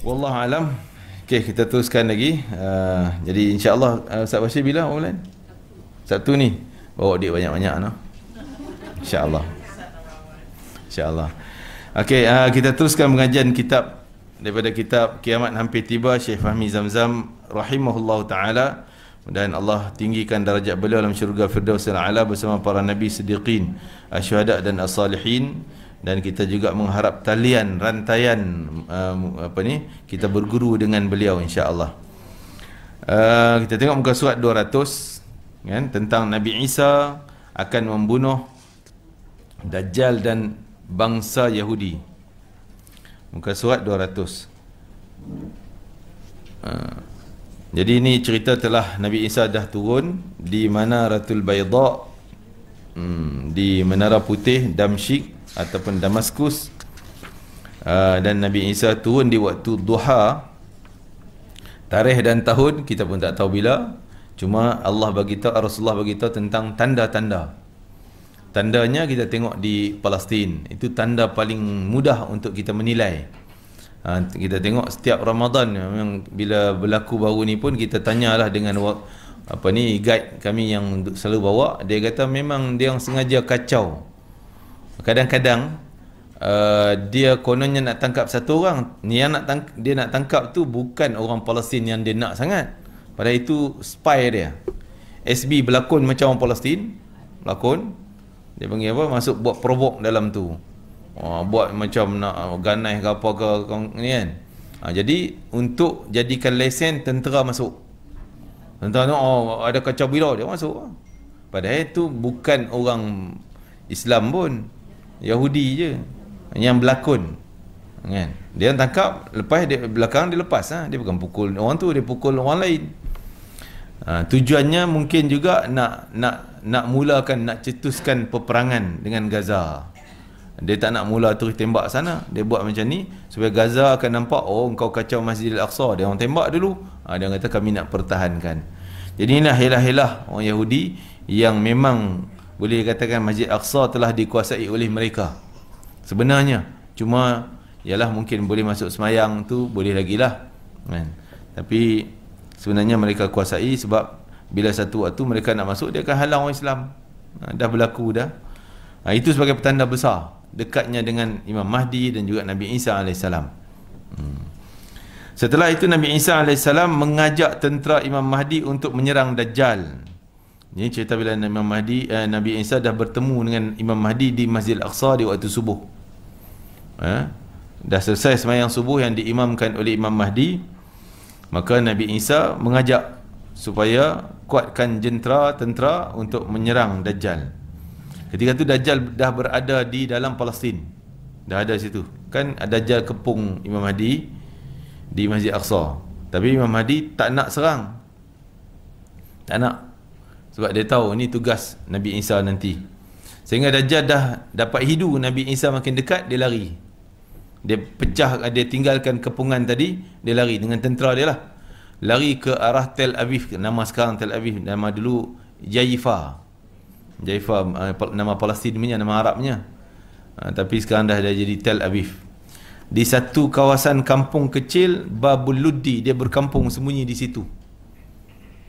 Wallahu alam. Okey, kita teruskan lagi. Jadi insya-Allah Ustaz Bashir bila online? Sabtu ni. Bawa dia banyak-banyak noh. Insya-Allah. Insya-Allah. Okey, kita teruskan pengajian kitab daripada kitab Kiamat Hampir Tiba Syekh Fahmi Zamzam rahimahullahu taala, dan Allah tinggikan darjat beliau dalam syurga Firdausil A'la bersama para nabi siddiqin, asyhada dan as-salihin. Dan kita juga mengharap talian rantaian kita berguru dengan beliau insya-Allah. Kita tengok muka surat 200 kan, tentang Nabi Isa akan membunuh Dajjal dan bangsa Yahudi. Muka surat 200. Jadi ini cerita telah Nabi Isa dah turun di Manaratul Bayda, di Menara Putih Damsyik ataupun Damaskus, dan Nabi Isa turun di waktu duha. Tarikh dan tahun kita pun tak tahu bila, cuma Allah bagi tahu, Rasulullah bagi tahu tentang tanda-tanda. Tandanya kita tengok di Palestin, itu tanda paling mudah untuk kita menilai. Kita tengok setiap Ramadan memang bila berlaku baru ni pun kita tanyalah dengan guide kami yang selalu bawa, dia kata memang dia yang sengaja kacau. Kadang-kadang dia kononnya nak tangkap satu orang, ni yang dia nak tangkap tu bukan orang Palestin yang dia nak sangat, padahal itu spy dia. SB berlakon macam orang Palestin, berlakon, dia panggil apa, masuk buat provoke dalam tu, buat macam nak ganai ke apa ke ni kan. Jadi untuk jadikan lesen tentera masuk, tentera tu ada kacau bilau dia masuk, padahal itu bukan orang Islam pun, Yahudi je yang berlakon kan. Dia tangkap, lepas dia belakang dia lepas, dia bukan pukul orang tu, dia pukul orang lain. Tujuannya mungkin juga nak mulakan, nak cetuskan peperangan dengan Gaza. Dia tak nak mula terus tembak sana, dia buat macam ni supaya Gaza akan nampak, oh engkau kacau Masjidil Aqsa, dia orang tembak dulu. Dia kata kami nak pertahankan. Jadi inilah helah-helah orang Yahudi yang memang boleh dikatakan Masjid Aqsa telah dikuasai oleh mereka sebenarnya. Cuma ialah mungkin boleh masuk semayang tu boleh lagi lah kan? Tapi sebenarnya mereka kuasai, sebab bila satu waktu mereka nak masuk, dia akan halang orang Islam. Dah berlaku dah. Itu sebagai petanda besar dekatnya dengan Imam Mahdi dan juga Nabi Isa AS. Setelah itu Nabi Isa AS mengajak tentera Imam Mahdi untuk menyerang Dajjal. Ini cerita bila Nabi Isa dah bertemu dengan Imam Mahdi di Masjid Al-Aqsa di waktu subuh. Dah selesai sembahyang subuh yang diimamkan oleh Imam Mahdi, maka Nabi Isa mengajak supaya kuatkan tentera untuk menyerang Dajjal. Ketika itu Dajjal dah berada di dalam Palestin, dah ada situ kan. Dajjal kepung Imam Mahdi di Masjid Al-Aqsa, tapi Imam Mahdi tak nak serang, tak nak, sebab dia tahu ni tugas Nabi Isa nanti. Sehingga Dajjal dah dapat hidu Nabi Isa makin dekat, dia lari. Dia pecah, dia tinggalkan kepungan tadi, dia lari dengan tentera dia lah. Lari ke arah Tel Aviv, nama sekarang Tel Aviv, nama dulu Jaifa. Jaifa nama Palestin punya, nama Arabnya. Tapi sekarang dah jadi Tel Aviv. Di satu kawasan kampung kecil Babul Luddi, dia berkampung sembunyi di situ.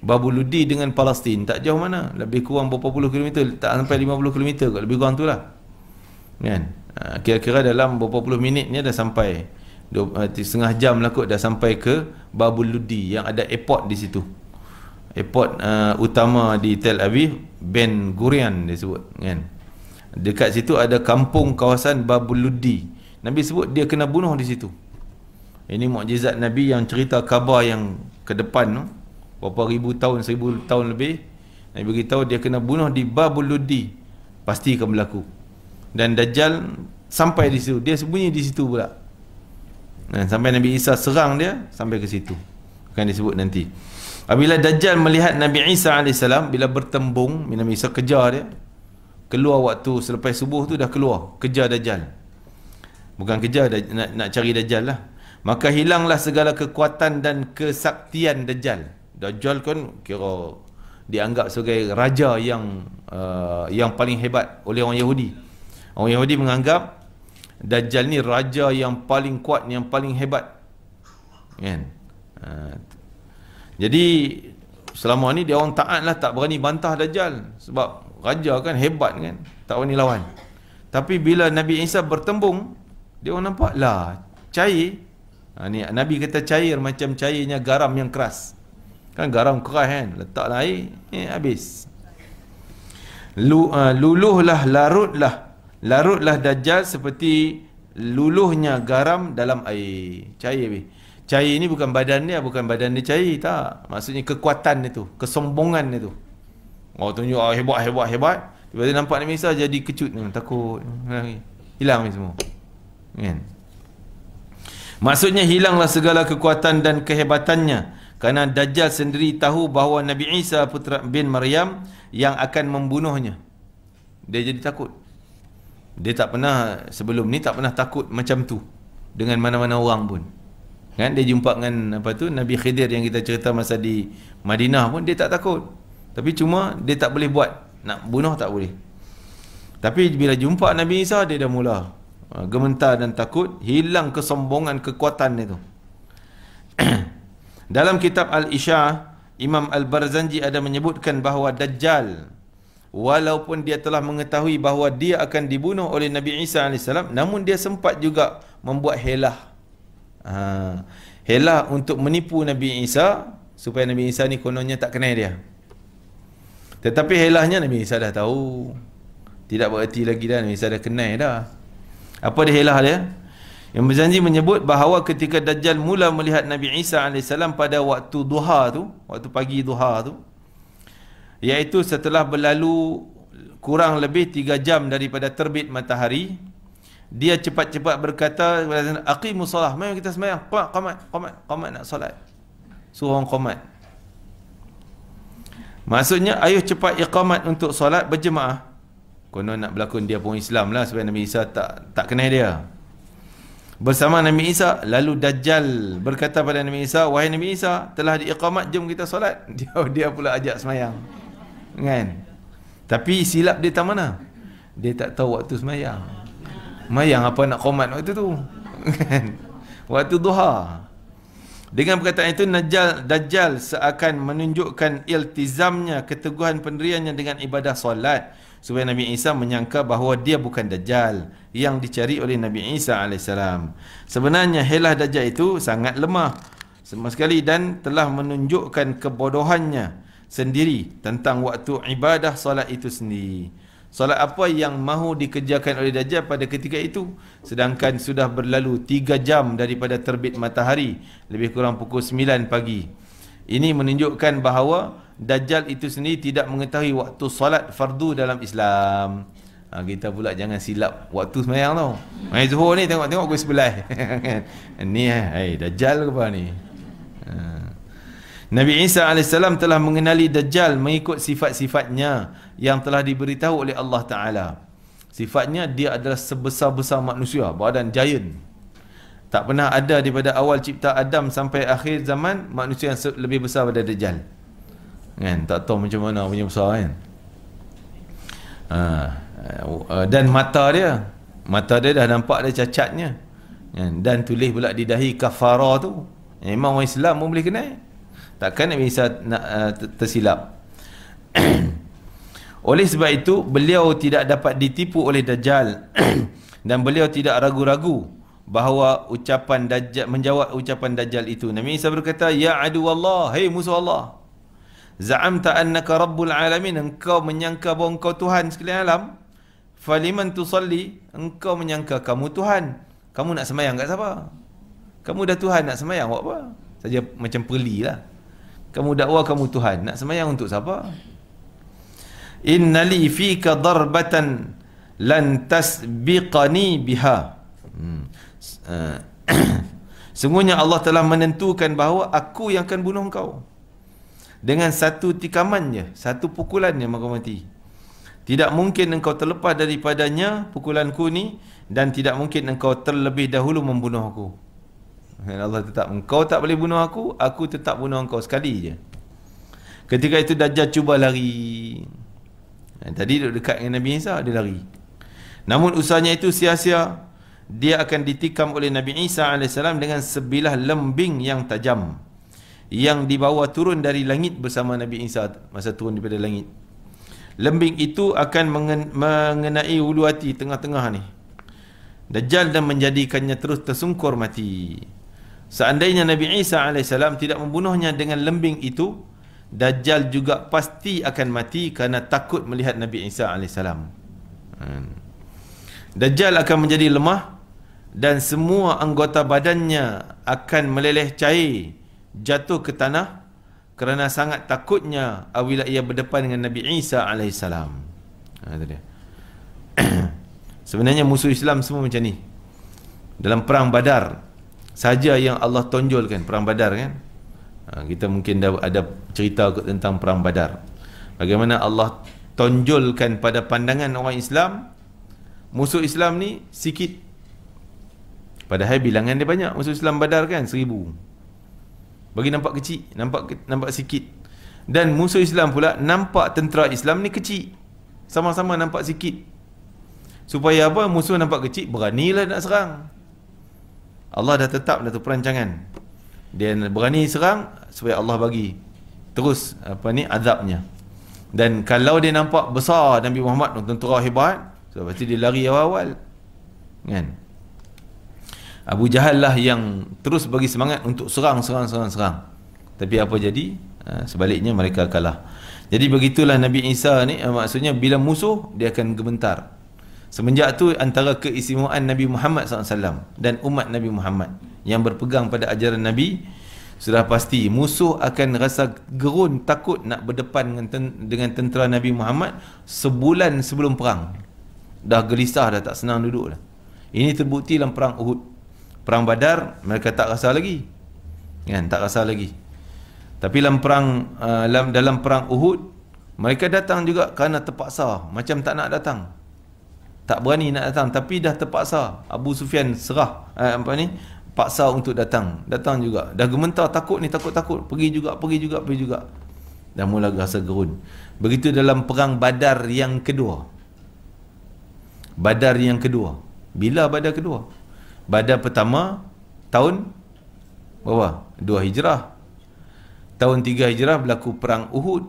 Babul Luddi dengan Palestin tak jauh mana, lebih kurang berapa puluh kilometer, tak sampai 50 kilometer kot, lebih kurang tu lah kan. Kira-kira dalam berapa puluh minit ni dah sampai, setengah jam lah kot dah sampai ke Babul Luddi yang ada airport di situ. Airport utama di Tel Aviv, Ben Gurion disebut kan. Dekat situ ada kampung kawasan Babul Luddi. Nabi sebut dia kena bunuh di situ. Ini mukjizat Nabi yang cerita khabar yang ke depan tu, berapa ribu tahun, 1000 tahun lebih, Nabi beritahu dia kena bunuh di Babul Luddi, pasti akan berlaku. Dan Dajjal sampai di situ, dia sembunyi di situ pula. Sampai Nabi Isa serang dia, sampai ke situ akan disebut nanti. Apabila Dajjal melihat Nabi Isa AS, bila bertembung, Nabi Isa kejar dia, keluar waktu selepas subuh tu dah keluar, kejar Dajjal. Bukan kejar, nak cari Dajjal lah. Maka hilanglah segala kekuatan dan kesaktian Dajjal. Dajjal kan kira dianggap sebagai raja yang paling hebat oleh orang Yahudi. Orang Yahudi menganggap Dajjal ni raja yang paling kuat, yang paling hebat. kan. Jadi selama ni dia orang taat lah, tak berani bantah Dajjal sebab raja kan, hebat kan, tak berani lawan. Tapi bila Nabi Isa bertembung, dia orang nampak lah cair. Ni Nabi kata cair macam cairnya garam yang keras. Kan garam keras kan, letaklah air, habis. Luluhlah, larutlah Dajjal seperti luluhnya garam dalam air. Cair habis. Cair ni bukan badan dia, bukan badan dia cair, tak. Maksudnya kekuatan itu, kesombongan itu. Oh tunjuk hebat. Tiba-tiba nampak Nabi Isa jadi kecut, takut, hilang ni semua. Kan? Maksudnya hilanglah segala kekuatan dan kehebatannya, kerana Dajjal sendiri tahu bahawa Nabi Isa putra bin Maryam yang akan membunuhnya. Dia jadi takut. Dia tak pernah, sebelum ni tak pernah takut macam tu dengan mana-mana orang pun. Kan, dia jumpa dengan Nabi Khidir yang kita cerita masa di Madinah pun dia tak takut. Tapi cuma dia tak boleh buat, nak bunuh tak boleh. Tapi bila jumpa Nabi Isa, dia dah mula gementar dan takut, hilang kesombongan, kekuatan itu. Dalam kitab Al-Isya', Imam Al-Barzanji ada menyebutkan bahawa Dajjal, walaupun dia telah mengetahui bahawa dia akan dibunuh oleh Nabi Isa AS, namun dia sempat juga membuat helah. Helah untuk menipu Nabi Isa, supaya Nabi Isa ni kononnya tak kenal dia. Tetapi helahnya Nabi Isa dah tahu, tidak bererti lagi dah, Nabi Isa dah kenal dah. Apa dia helah dia? Yang berjanji menyebut bahawa ketika Dajjal mula melihat Nabi Isa AS pada waktu duha tu, waktu pagi duha tu, iaitu setelah berlalu kurang lebih 3 jam daripada terbit matahari, dia cepat-cepat berkata, aqimus solah, mari kita sembahyang, qamat nak solat. Suruh orang qamat. Maksudnya ayo cepat iqamat untuk solat berjemaah. Konon nak berlakon dia pun Islam lah, supaya Nabi Isa tak kenal dia. Bersama Nabi Isa, lalu Dajjal berkata pada Nabi Isa, wahai Nabi Isa, telah diiqamat, jom kita solat. Dia pula ajak semayang, kan? Tapi silap dia tak mana? Dia tak tahu waktu semayang. Semayang apa nak qamat waktu tu? Waktu duha. Dengan perkataan itu, Dajjal seakan menunjukkan iltizamnya, keteguhan pendiriannya dengan ibadah solat, supaya Nabi Isa menyangka bahawa dia bukan Dajjal yang dicari oleh Nabi Isa AS. Sebenarnya helah Dajjal itu sangat lemah sama sekali dan telah menunjukkan kebodohannya sendiri tentang waktu ibadah solat itu sendiri. Solat apa yang mahu dikerjakan oleh Dajjal pada ketika itu, sedangkan sudah berlalu 3 jam daripada terbit matahari, lebih kurang pukul 9 pagi. Ini menunjukkan bahawa Dajjal itu sendiri tidak mengetahui waktu solat fardu dalam Islam. Kita pula jangan silap waktu sembahyang tau. Mai Zuhur ni tengok pukul 11. Ni Dajjal ke apa ni? Nabi Isa AS telah mengenali Dajjal mengikut sifat-sifatnya yang telah diberitahu oleh Allah Ta'ala. Sifatnya, dia adalah sebesar-besar manusia, badan giant. Tak pernah ada daripada awal cipta Adam sampai akhir zaman manusia yang lebih besar daripada Dajjal. Kan? Tak tahu macam mana punya besar kan? Dan mata dia dah nampak ada cacatnya. Kan? Dan tulis pula di dahi kafara tu. Memang orang Islam pun boleh kenal. Takkan Nabi Isa nak tersilap. Oleh sebab itu, beliau tidak dapat ditipu oleh Dajjal dan beliau tidak ragu-ragu bahawa ucapan Dajjal, menjawab ucapan Dajjal itu. Nabi Isa berkata, ya adu Allah, hei musuh Allah, za'amta annaka rabbul alamin, engkau menyangka bahawa engkau Tuhan sekalian alam. Faliman tusalli, engkau menyangka kamu Tuhan, kamu nak semayang kat siapa? Kamu dah Tuhan, nak semayang buat apa? Saja macam peli lah. Kamu dakwa kamu Tuhan, nak semayang untuk siapa? Innali fika darbatan lan tasbiqani biha. Sungguhnya Allah telah menentukan bahawa aku yang akan bunuh engkau. Dengan satu tikaman je, satu pukulan je maka mati. Tidak mungkin engkau terlepas daripadanya pukulanku ni, dan tidak mungkin engkau terlebih dahulu membunuh aku. Allah tetap, engkau tak boleh bunuh aku tetap bunuh engkau sekali je. Ketika itu Dajjal cuba lari. Tadi duduk dekat dengan Nabi Isa, dia lari. Namun usahanya itu sia-sia. dia akan ditikam oleh Nabi Isa AS dengan sebilah lembing yang tajam yang dibawa turun dari langit bersama Nabi Isa masa turun daripada langit. Lembing itu akan mengenai ulu hati tengah-tengah ni Dajjal dan menjadikannya terus tersungkur mati. Seandainya Nabi Isa AS tidak membunuhnya dengan lembing itu, Dajjal juga pasti akan mati kerana takut melihat Nabi Isa AS. Dajjal akan menjadi lemah dan semua anggota badannya akan meleleh cair, jatuh ke tanah kerana sangat takutnya apabila ia berdepan dengan Nabi Isa AS. Itu dia. Sebenarnya musuh Islam semua macam ni. Dalam perang Badar saja yang Allah tonjolkan, perang Badar kan. Kita mungkin dah ada cerita tentang perang Badar. Bagaimana Allah tonjolkan pada pandangan orang Islam, musuh Islam ni sikit. Padahal bilangan dia banyak. Musuh Islam Badar kan 1000. Bagi nampak kecil, nampak sikit. Dan musuh Islam pula nampak tentera Islam ni kecil. Sama-sama nampak sikit. Supaya apa? Musuh nampak kecil, beranilah nak serang. Allah dah tetap dah tu perancangan. Dia berani serang supaya Allah bagi terus azabnya. Dan kalau dia nampak besar Nabi Muhammad tentera hebat, so pasti dia lari awal-awal. Kan? Abu Jahal lah yang terus bagi semangat untuk serang. Tapi apa jadi? Sebaliknya mereka kalah. Jadi begitulah Nabi Isa ni, maksudnya bila musuh dia akan gemetar. Semenjak tu antara keistimewaan Nabi Muhammad SAW dan umat Nabi Muhammad yang berpegang pada ajaran Nabi, sudah pasti musuh akan rasa gerun, takut nak berdepan dengan tentera Nabi Muhammad sebulan sebelum perang. Dah gelisah dah, tak senang duduk dah. Ini terbukti dalam perang Uhud. Perang Badar mereka tak rasa lagi. Kan, tak rasa lagi. Tapi dalam perang Uhud mereka datang juga kerana terpaksa, macam tak nak datang. Tak berani nak datang tapi dah terpaksa. Abu Sufyan serah paksa untuk datang juga. Dah gementar, takut ni, takut pergi juga. Dah mula rasa gerun. Begitu dalam perang Badar yang kedua. Bila Badar kedua? Badar pertama tahun berapa? 2 Hijrah. Tahun 3 Hijrah berlaku perang Uhud.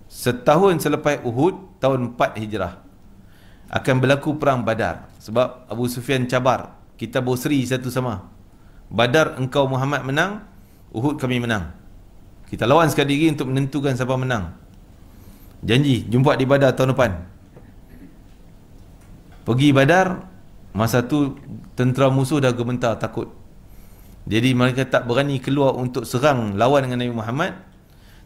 Setahun selepas Uhud, tahun 4 Hijrah akan berlaku perang Badar. Sebab Abu Sufyan cabar, kita berseri satu sama. Badar engkau Muhammad menang, Uhud kami menang. Kita lawan sekali lagi untuk menentukan siapa menang. Janji jumpa di Badar tahun depan. Pergi Badar, masa tu tentera musuh dah gemetar, takut. Jadi mereka tak berani keluar untuk serang lawan dengan Nabi Muhammad.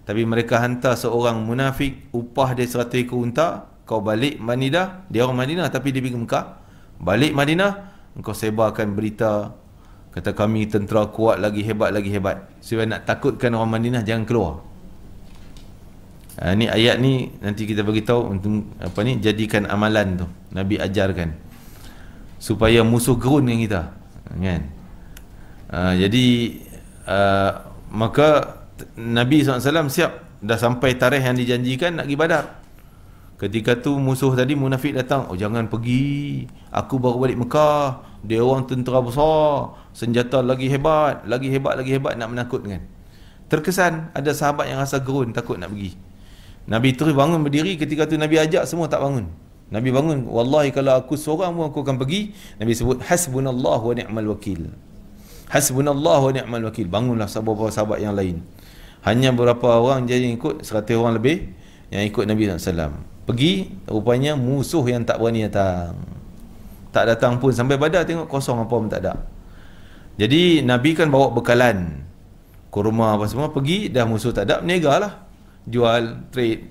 Tapi mereka hantar seorang munafik, upah dia 100 ekor unta. Kau balik Madinah, dia orang Madinah tapi dia pergi Mekah. Balik Madinah, engkau sebarkan berita, kata kami tentera kuat lagi, hebat. Supaya nak takutkan orang Madinah jangan keluar. Ni ayat ni nanti kita beritahu untuk jadikan amalan tu. Nabi ajarkan supaya musuh gerun dengan kita. Kan? Jadi maka Nabi SAW siap, dah sampai tarikh yang dijanjikan nak pergi Badar. Ketika tu musuh tadi munafik datang, oh jangan pergi, aku baru balik Mekah, dia orang tentera besar, senjata lagi hebat nak menakutkan. Terkesan ada sahabat yang rasa gerun, takut nak pergi. Nabi terus bangun berdiri. Ketika tu Nabi ajak semua tak bangun. Nabi bangun, wallahi kalau aku seorang pun aku akan pergi. Nabi sebut hasbunallah wa ni'mal wakil. Hasbunallah wa ni'mal wakil. Bangunlah sahabat-sahabat yang lain. Hanya berapa orang je yang ikut, 100 orang lebih yang ikut Nabi SAW. Pergi, rupanya musuh yang tak berani datang. Tak datang pun sampai Badar, tengok kosong, apa pun tak ada. Jadi Nabi kan bawa bekalan, kurma apa semua. Pergi dah musuh tak ada, berniaga lah. Jual, trade,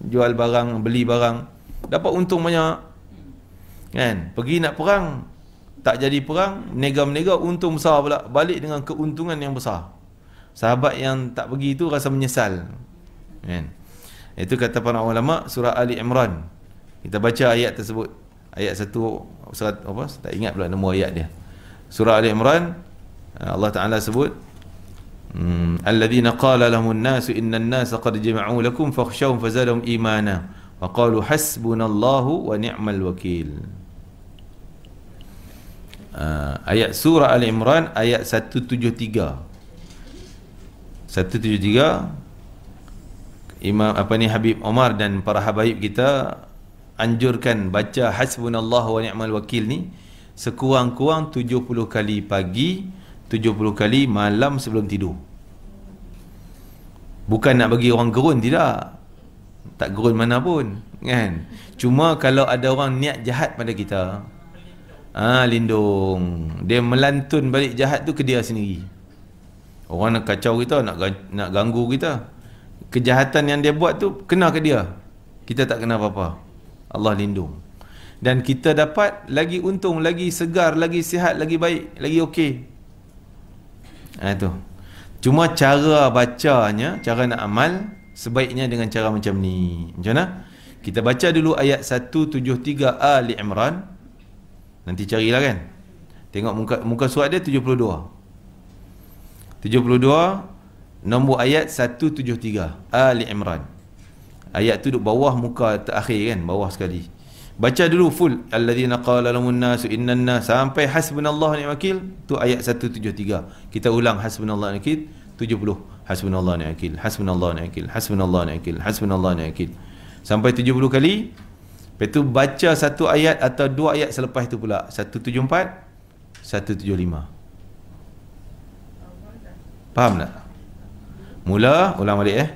jual barang, beli barang, dapat untung banyak. Kan? Pergi nak perang, tak jadi perang, berniaga, untung besar pula. Balik dengan keuntungan yang besar. Sahabat yang tak pergi itu rasa menyesal. Kan? Itu kata para ulama, surah Ali Imran. Kita baca ayat tersebut. Ayat 1, surat apa? Tak ingat pula nama ayat dia. Surah Ali Imran, Allah Taala sebut, alladzina qala lahumun nasu innan nasa qad jama'u lakum fakhshawhum fazadahum imana wa qalu hasbunallahu wa ni'mal wakil. ayat surah Ali Imran ayat 173. 173 Imam Habib Omar dan para habaib kita anjurkan baca hasbunallah wa ni'mal wakil ni sekurang-kurang 70 kali pagi, 70 kali malam sebelum tidur. Bukan nak bagi orang gerun, tidak. Tak gerun mana pun, kan? Cuma kalau ada orang niat jahat pada kita, lindung. Dia melantun balik jahat tu ke dia sendiri. Orang nak kacau kita, nak ganggu kita. Kejahatan yang dia buat tu kena ke dia. Kita tak kena apa-apa. Allah lindung. Dan kita dapat lagi untung, lagi segar, lagi sihat, lagi baik, lagi okey. Itu. Cuma cara bacanya, cara nak amal sebaiknya dengan cara macam ni. Macam mana? Kita baca dulu ayat 173 Ali Imran. Nanti carilah kan. Tengok muka surat dia 72. 72 nombor ayat 173 Ali Imran. Ayat tu duduk bawah muka terakhir kan, bawah sekali. Baca dulu full alladzina qala lamun nasu innan nas sampai hasbunallahu ni'mal wakil tu ayat 173. Kita ulang hasbunallahu ni'mal wakil 70. Hasbunallahu ni'mal wakil, hasbunallahu ni'mal wakil, hasbunallahu ni'mal wakil, hasbunallahu ni'mal wakil. Sampai 70 kali. Lepas tu baca satu ayat atau dua ayat selepas itu pula. 174, 175. Faham tak? Ulang balik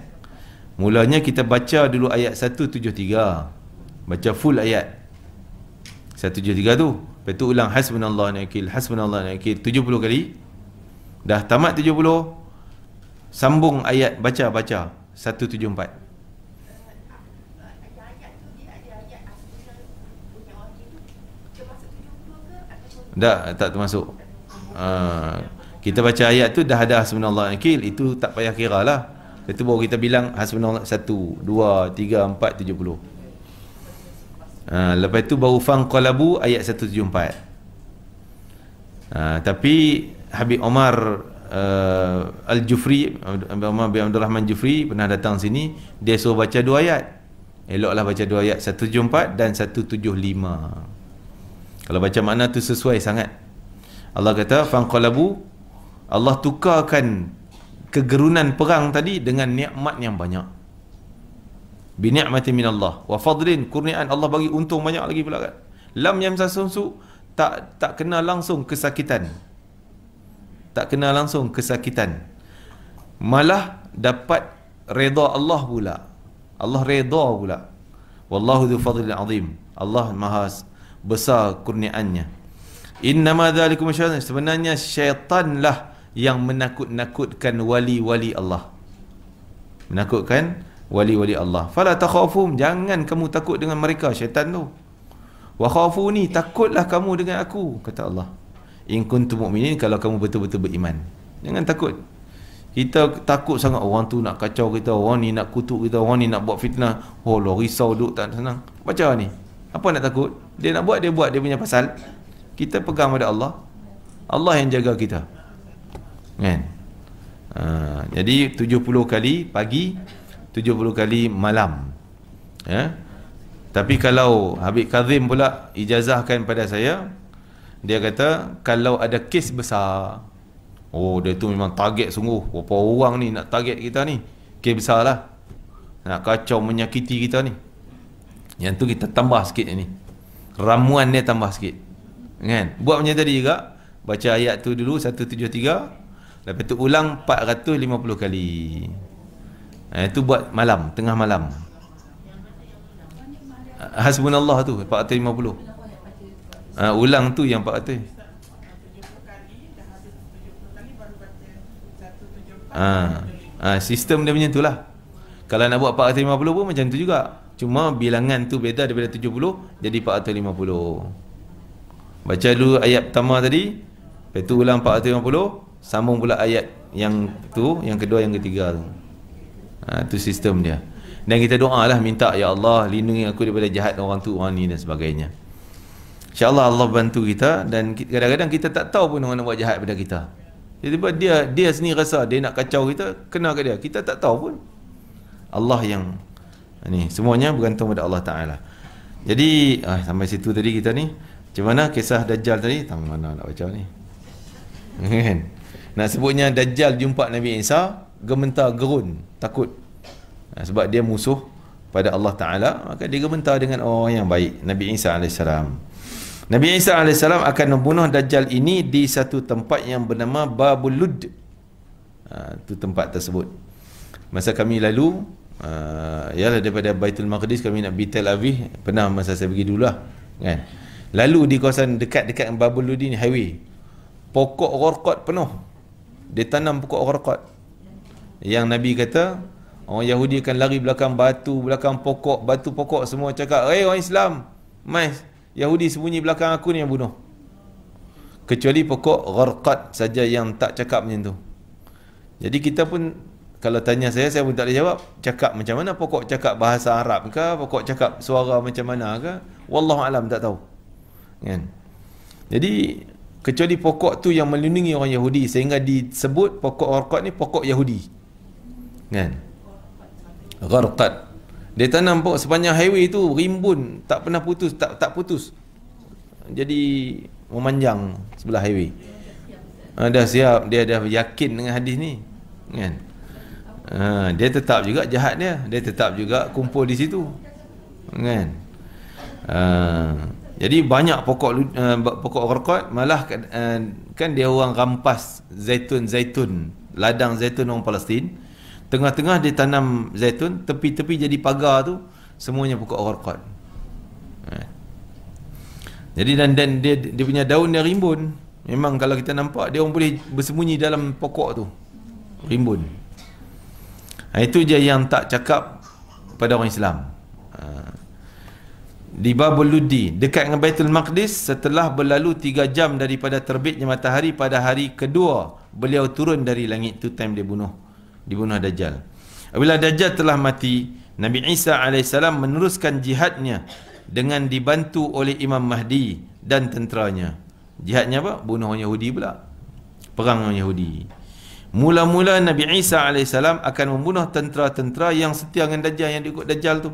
Mulanya kita baca dulu ayat 173. Baca full ayat 173 tu. Lepas tu ulang hasbunallahu ni'mal wakil, hasbunallahu ni'mal wakil 70 kali. Dah tamat 70, sambung ayat, baca 174. Tak termasuk. Kita baca ayat tu dah ada hasbunallahu ni'mal wakil, itu tak payah kira lah. Itu baru kita bilang hasbunallah 1, 2, 3, 4, 70. Lepas tu baru fanqalabu ayat 174. Tapi Habib Omar Al-Jufri, Omar bin Abdul Rahman Jufri pernah datang sini, dia suruh baca dua ayat. Eloklah baca dua ayat, 174 dan 175. Kalau baca makna tu sesuai sangat. Allah kata fanqalabu, Allah tukarkan kegerunan perang tadi dengan nikmat yang banyak. Bi ni'matin minallah wa fadlin, kurniaan Allah bagi untung banyak lagi pula kan. Lam yamsasum su, tak kena langsung kesakitan. Tak kena langsung kesakitan. Malah dapat redha Allah pula. Allah redha pula. Wallahu dzu fadlil azim. Allah maha besar kurniaannya. Innama dzalikum syaitan, sebenarnya syaitanlah yang menakut-nakutkan wali-wali Allah. Menakutkan wali-wali Allah. Fala takhafum, jangan kamu takut dengan mereka, syaitan tu. Wa khafuni, takutlah kamu dengan aku, kata Allah. In kuntum mu'minin, kalau kamu betul-betul beriman. Jangan takut. Kita takut sangat orang tu nak kacau kita, orang ni nak kutuk kita, orang ni nak buat fitnah. Oh lah, risau duk tak senang. Baca ni. Apa nak takut? Dia nak buat, dia buat dia punya pasal. Kita pegang pada Allah. Allah yang jaga kita. Kan? Jadi 70 kali pagi, 70 kali malam. Tapi kalau Habib Kazim pula ijazahkan pada saya, dia kata kalau ada kes besar, oh dia tu memang target sungguh, berapa orang ni nak target kita ni, kes besar lah, nak kacau menyakiti kita ni, yang tu kita tambah sikit ni, ramuan dia tambah sikit, kan? Buat macam tadi juga, baca ayat tu dulu 173, lepas tu ulang 450 kali. Itu buat malam, tengah malam. Hasbunallah tu 450. Ulang tu yang 400. Sistem dia macam tu lah. Kalau nak buat 450 pun macam tu juga. Cuma bilangan tu beza daripada 70 jadi 450. Baca dulu ayat pertama tadi, lepas tu ulang 450, sambung pula ayat yang tu, yang kedua, yang ketiga tu. Tu sistem dia. Dan kita doa lah, minta ya Allah lindungi aku daripada jahat orang tu, orang ni dan sebagainya. InsyaAllah Allah bantu kita. Dan kadang-kadang kita tak tahu pun orang nak buat jahat pada kita. Jadi dia sendiri rasa dia nak kacau kita, kena ke dia, kita tak tahu pun. Allah yang ni, semuanya bergantung pada Allah Ta'ala. Jadi sampai situ tadi kita ni. Macam mana kisah Dajjal tadi? Tang mana nak baca ni? Kan? Nak sebutnya Dajjal jumpa Nabi Isa, gementar gerun, takut. Sebab dia musuh pada Allah Ta'ala, maka dia gementar dengan orang yang baik, Nabi Isa AS. Nabi Isa AS akan membunuh Dajjal ini di satu tempat yang bernama Babul Lud. Itu tempat tersebut. Masa kami lalu, ialah daripada Baitul Maqdis kami nak pergi Tel Aviv, pernah masa saya pergi dulu lah, kan? Lalu di kawasan dekat-dekat Babul Lud ni, highway, pokok rokot penuh. Dia tanam pokok rokot. Yang Nabi kata, orang Yahudi akan lari belakang batu, belakang pokok, batu pokok semua cakap, orang Islam, mas, Yahudi sembunyi belakang aku ni yang bunuh. Kecuali pokok gharqad saja yang tak cakap macam tu. Jadi kita pun, kalau tanya saya pun tak boleh jawab. Cakap macam mana? Pokok cakap bahasa Arab ke? Pokok cakap suara macam mana ke? Wallahu alam, tak tahu. Kan? Jadi kecuali pokok tu yang melindungi orang Yahudi, sehingga disebut pokok gharqad ni pokok Yahudi. Kan? Gharqad. Dia tanam pokok sepanjang highway tu, rimbun, tak pernah putus, tak putus. Jadi memanjang sebelah highway. Dah siap, dia dah yakin dengan hadis ni. Kan? Dia tetap juga jahat dia tetap juga kumpul di situ. Kan? Jadi banyak pokok gharqad, malah kan dia orang rampas zaitun, ladang zaitun orang Palestin. Tengah-tengah dia tanam zaitun, tepi-tepi jadi pagar tu semuanya pokok gharqad. Jadi dan dia punya daun dia rimbun. Memang kalau kita nampak, dia orang boleh bersembunyi dalam pokok tu, rimbun. Itu je yang tak cakap pada orang Islam. Di Babul Ludi, dekat dengan Baitul Maqdis, setelah berlalu 3 jam daripada terbitnya matahari pada hari kedua, beliau turun dari langit. Tu time dia dibunuh Dajjal. Apabila Dajjal telah mati, Nabi Isa AS meneruskan jihadnya dengan dibantu oleh Imam Mahdi dan tenteranya. Jihadnya apa? Bunuh orang Yahudi pula. Perang orang Yahudi. Mula-mula Nabi Isa AS akan membunuh tentera-tentera yang setia dengan Dajjal, yang diikut Dajjal tu,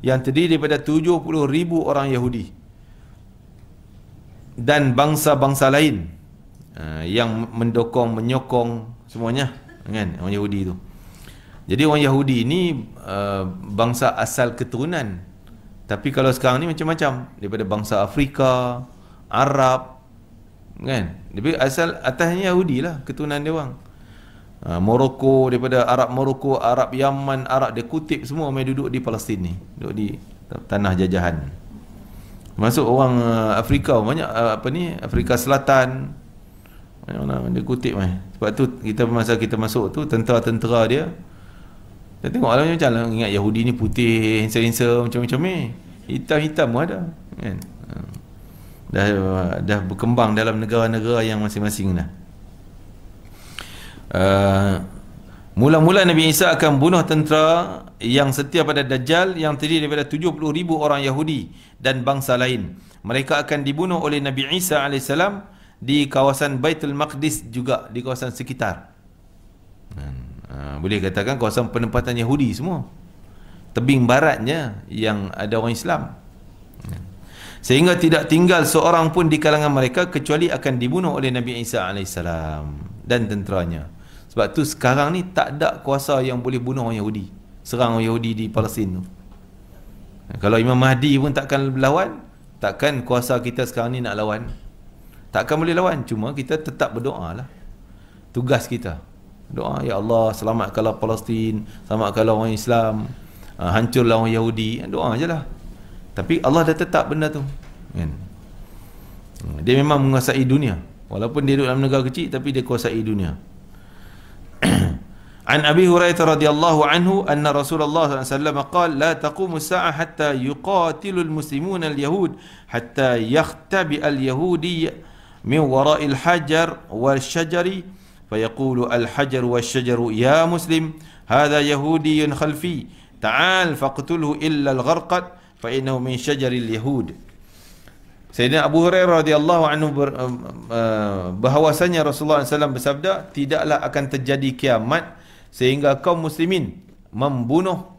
yang terdiri daripada 70,000 orang Yahudi dan bangsa-bangsa lain yang menyokong semuanya, kan, orang Yahudi tu. Jadi orang Yahudi ni bangsa asal keturunan, tapi kalau sekarang ni macam-macam, daripada bangsa Afrika, Arab, kan, tapi asal atasnya Yahudi lah keturunan dia orang. Morocco, daripada Arab Morocco, Arab Yaman, Arab, dia kutip semua mai duduk di Palestin ni, duduk di tanah jajahan. Masuk orang Afrika banyak, Afrika Selatan, mana dia kutip mai. Sebab tu masa kita masuk tu, tentera-tentera dia, kita tengok lah macam lah, ingat Yahudi ni putih, handsome macam-macam ni, hitam-hitam pun ada, kan. Dah berkembang dalam negara-negara yang masing-masing dah. Mula-mula Nabi Isa akan bunuh tentera yang setia pada Dajjal, yang terdiri daripada 70,000 orang Yahudi dan bangsa lain. Mereka akan dibunuh oleh Nabi Isa AS di kawasan Baitul Maqdis, juga di kawasan sekitar. Boleh katakan kawasan penempatan Yahudi semua. Tebing baratnya yang ada orang Islam. Sehingga tidak tinggal seorang pun di kalangan mereka kecuali akan dibunuh oleh Nabi Isa AS dan tenteranya. Sebab tu sekarang ni tak ada kuasa yang boleh bunuh orang Yahudi, serang orang Yahudi di Palestin tu. Kalau Imam Mahdi pun takkan lawan, takkan kuasa kita sekarang ni nak lawan, takkan boleh lawan. Cuma kita tetap berdoa lah. Tugas kita doa, ya Allah selamatkanlah Palestin, selamatkanlah orang Islam, hancurlah orang Yahudi. Doa je lah. Tapi Allah dah tetap benda tu, kan? Dia memang menguasai dunia, walaupun dia duduk dalam negara kecil, tapi dia kuasai dunia. An Abi Hurairah radhiyallahu anhu anna Rasulullah sallallahu alaihi wasallam qala la taqumu as-sa'ah hatta yuqatilu al-muslimuna al-yahud hatta yakhtabi al-yahudi min wara'i al-hajar wal-shajari fayaqulu al-hajar wash-shajaru ya muslim hadha yahudiyyun khalfi ta'al faqtulhu illa al-gharqad fa innahu min shajari al-yahud. Sayyidina Abu Hurairah radhiyallahu anhu bahawasanya Rasulullah SAW bersabda, tidaklah akan terjadi kiamat sehingga kaum muslimin membunuh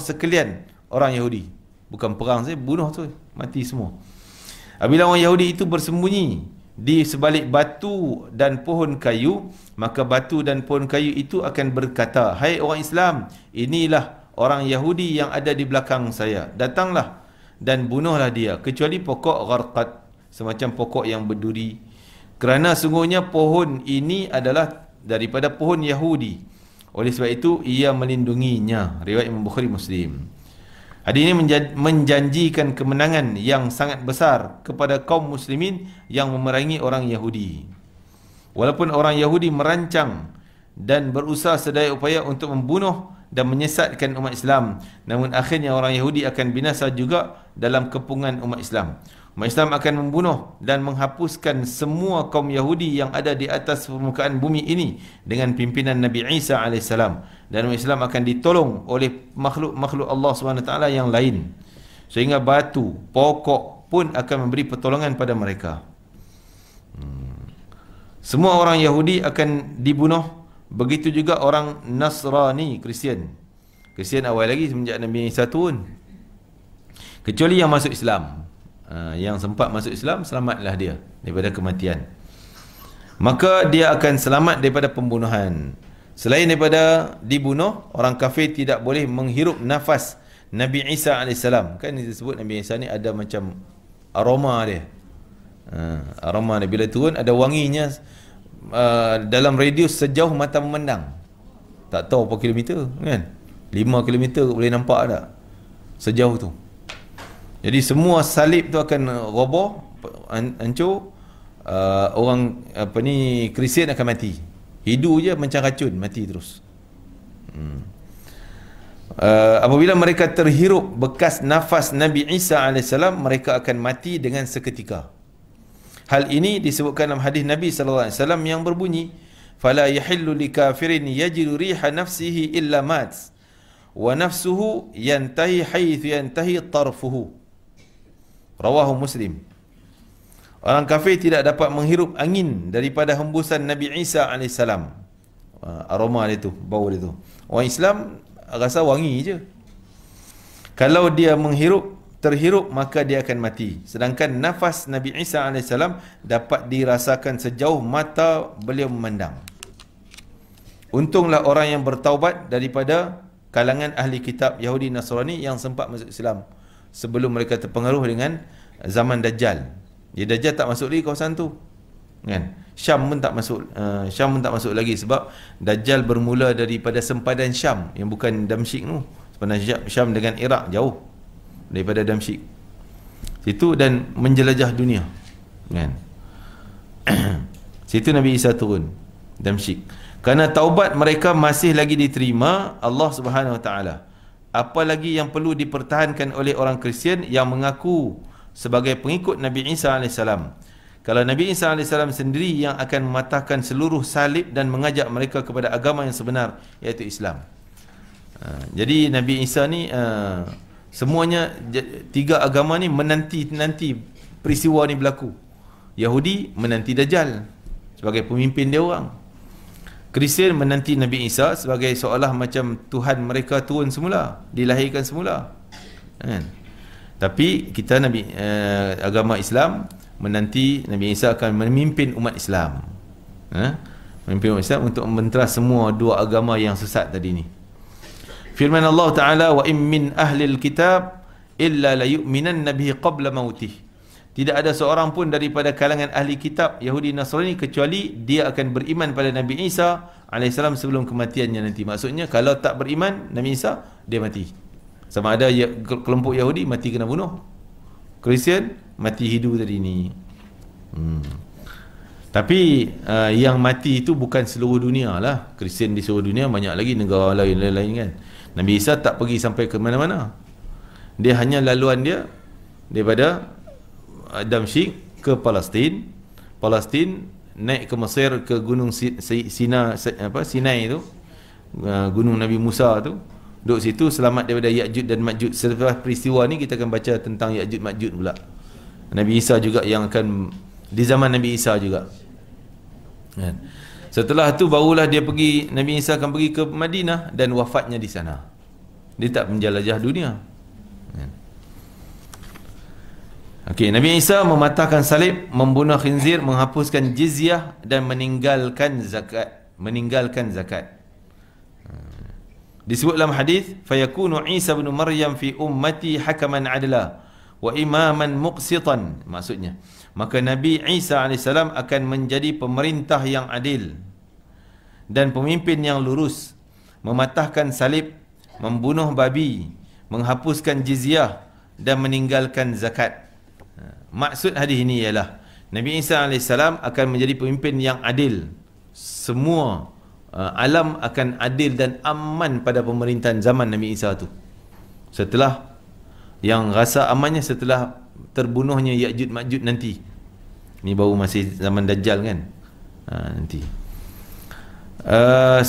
sekalian orang Yahudi. Bukan perang saja, bunuh tu, mati semua. Apabila orang Yahudi itu bersembunyi di sebalik batu dan pohon kayu, maka batu dan pohon kayu itu akan berkata, hai orang Islam, inilah orang Yahudi yang ada di belakang saya, datanglah dan bunuhlah dia, kecuali pokok gharqad, semacam pokok yang berduri, kerana sungguhnya pohon ini adalah daripada pohon Yahudi, oleh sebab itu ia melindunginya. Riwayat Imam Bukhari, Muslim. Hadis ini menjanjikan kemenangan yang sangat besar kepada kaum muslimin yang memerangi orang Yahudi. Walaupun orang Yahudi merancang dan berusaha sedaya upaya untuk membunuh dan menyesatkan umat Islam, namun akhirnya orang Yahudi akan binasa juga dalam kepungan umat Islam. Umat Islam akan membunuh dan menghapuskan semua kaum Yahudi yang ada di atas permukaan bumi ini dengan pimpinan Nabi Isa AS, dan umat Islam akan ditolong oleh makhluk-makhluk Allah SWT yang lain, sehingga batu, pokok pun akan memberi pertolongan pada mereka. Semua orang Yahudi akan dibunuh, begitu juga orang Nasrani, Kristian. Kristian awal lagi semenjak Nabi Isa turun, kecuali yang masuk Islam. Yang sempat masuk Islam, selamatlah dia daripada kematian. Maka dia akan selamat daripada pembunuhan. Selain daripada dibunuh, orang kafir tidak boleh menghirup nafas Nabi Isa AS. Kan disebut Nabi Isa ni ada macam aroma dia. Aroma dia bila turun ada wanginya, dalam radius sejauh mata memandang. Tak tahu berapa kilometer kan? 5 kilometer boleh nampak tak? Sejauh tu. Jadi semua salib tu akan roboh, hancur. Orang Kristian akan mati. Hidu je macam racun, mati terus. Apabila mereka terhirup bekas nafas Nabi Isa AS, mereka akan mati dengan seketika. Hal ini disebutkan dalam hadis Nabi SAW yang berbunyi, fala yahillu likafirin yajidu riha nafsihi illa mat, wa nafsuhu yantahi haitsu yantahi tarfuhu. Rawahu Muslim. Orang kafir tidak dapat menghirup angin daripada hembusan Nabi Isa AS. Aroma dia tu, bau dia tu. Orang Islam rasa wangi je. Kalau dia terhirup, maka dia akan mati. Sedangkan nafas Nabi Isa AS dapat dirasakan sejauh mata beliau memandang. Untunglah orang yang bertaubat daripada kalangan ahli kitab Yahudi Nasrani yang sempat masuk Islam sebelum mereka terpengaruh dengan zaman Dajjal. Jadi Dajjal tak masuk lagi kawasan tu, kan? Syam pun tak masuk lagi, sebab Dajjal bermula daripada sempadan Syam yang bukan Damsyik tu. Sempadan Syam dengan Iraq jauh daripada Damsyik situ, dan menjelajah dunia, kan? Situ Nabi Isa turun, Damsyik. Kerana taubat mereka masih lagi diterima Allah Subhanahu Wa Taala. Apa lagi yang perlu dipertahankan oleh orang Kristian yang mengaku sebagai pengikut Nabi Isa AS? Kalau Nabi Isa AS sendiri yang akan mematahkan seluruh salib dan mengajak mereka kepada agama yang sebenar, iaitu Islam. Jadi Nabi Isa ni semuanya, tiga agama ni menanti peristiwa ni berlaku. Yahudi menanti Dajjal sebagai pemimpin dia orang. Kristian menanti Nabi Isa sebagai seolah macam Tuhan mereka turun semula, dilahirkan semula, kan? Tapi kita agama Islam menanti Nabi Isa akan memimpin umat Islam, memimpin umat Islam untuk membentras semua dua agama yang sesat tadi ni. Firman Allah Ta'ala, wa in min ahlil kitab illa la yu'minanna bihi qabla mautih. Tidak ada seorang pun daripada kalangan ahli kitab Yahudi Nasrani kecuali dia akan beriman pada Nabi Isa AS sebelum kematiannya nanti. Maksudnya kalau tak beriman Nabi Isa, dia mati. Sama ada kelompok Yahudi mati kena bunuh, Kristian mati hidup tadi ni. Tapi yang mati itu bukan seluruh dunia lah. Kristian di seluruh dunia, banyak lagi negara lain kan. Nabi Isa tak pergi sampai ke mana-mana. Dia hanya laluan dia daripada Damsyik ke Palestin, naik ke Mesir, ke gunung Sinai tu, gunung Nabi Musa tu, duduk situ selamat daripada Ya'juj dan Ma'juj. Selepas peristiwa ni kita akan baca tentang Ya'juj Ma'juj pula. Nabi Isa juga yang akan di zaman Nabi Isa juga. Setelah tu barulah Nabi Isa akan pergi ke Madinah dan wafatnya di sana. Dia tak menjelajah dunia. Okey, Nabi Isa mematahkan salib, membunuh khinzir, menghapuskan jizyah dan meninggalkan zakat. Disebut dalam hadis, fayakunu Isa bin Maryam fi ummati hakaman adla wa imaman muqsitan. Maksudnya, maka Nabi Isa alaihissalam akan menjadi pemerintah yang adil dan pemimpin yang lurus, mematahkan salib, membunuh babi, menghapuskan jizyah dan meninggalkan zakat. Maksud hadis ini ialah Nabi Isa AS akan menjadi pemimpin yang adil. Semua alam akan adil dan aman pada pemerintahan zaman Nabi Isa tu. Setelah yang rasa amannya setelah terbunuhnya Ya'juj Ma'juj nanti. Ni baru masih zaman Dajjal kan. Nanti.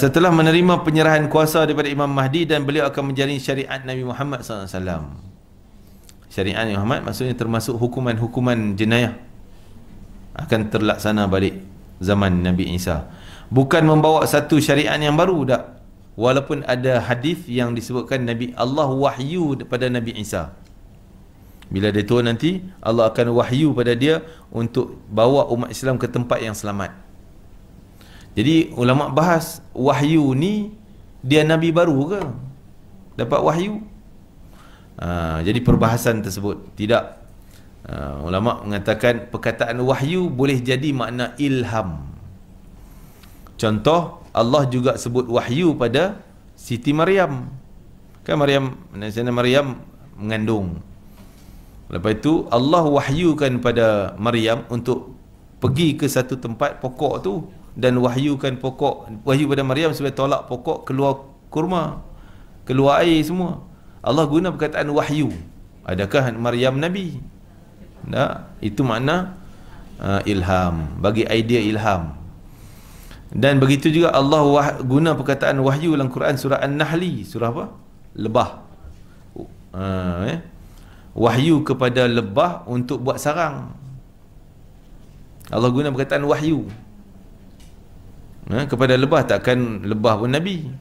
Setelah menerima penyerahan kuasa daripada Imam Mahdi, dan beliau akan menjalani syariat Nabi Muhammad SAW. Syariat Nabi Muhammad maksudnya termasuk hukuman-hukuman jenayah akan terlaksana balik zaman Nabi Isa. Bukan membawa satu syariat yang baru tak. Walaupun ada hadis yang disebutkan Nabi Allah wahyu kepada Nabi Isa. Bila dia tua nanti, Allah akan wahyu pada dia untuk bawa umat Islam ke tempat yang selamat. Jadi ulama bahas wahyu ni dia Nabi baru ke? Dapat wahyu? Jadi perbahasan tersebut tidak. Ulama mengatakan perkataan wahyu boleh jadi makna ilham. Contoh, Allah juga sebut wahyu pada Siti Maryam. Kan Maryam mengandung. Lepas itu Allah wahyukan pada Maryam untuk pergi ke satu tempat pokok tu, dan wahyukan pokok, wahyu pada Maryam supaya tolak pokok, keluar kurma, keluar air semua. Allah guna perkataan wahyu. Adakah Maryam Nabi? Tak. Itu makna ilham, bagi idea ilham. Dan begitu juga Allah guna perkataan wahyu dalam Quran surah An-Nahli, surah apa? Lebah. Wahyu kepada lebah untuk buat sarang. Allah guna perkataan wahyu. Kepada lebah, takkan lebah pun Nabi.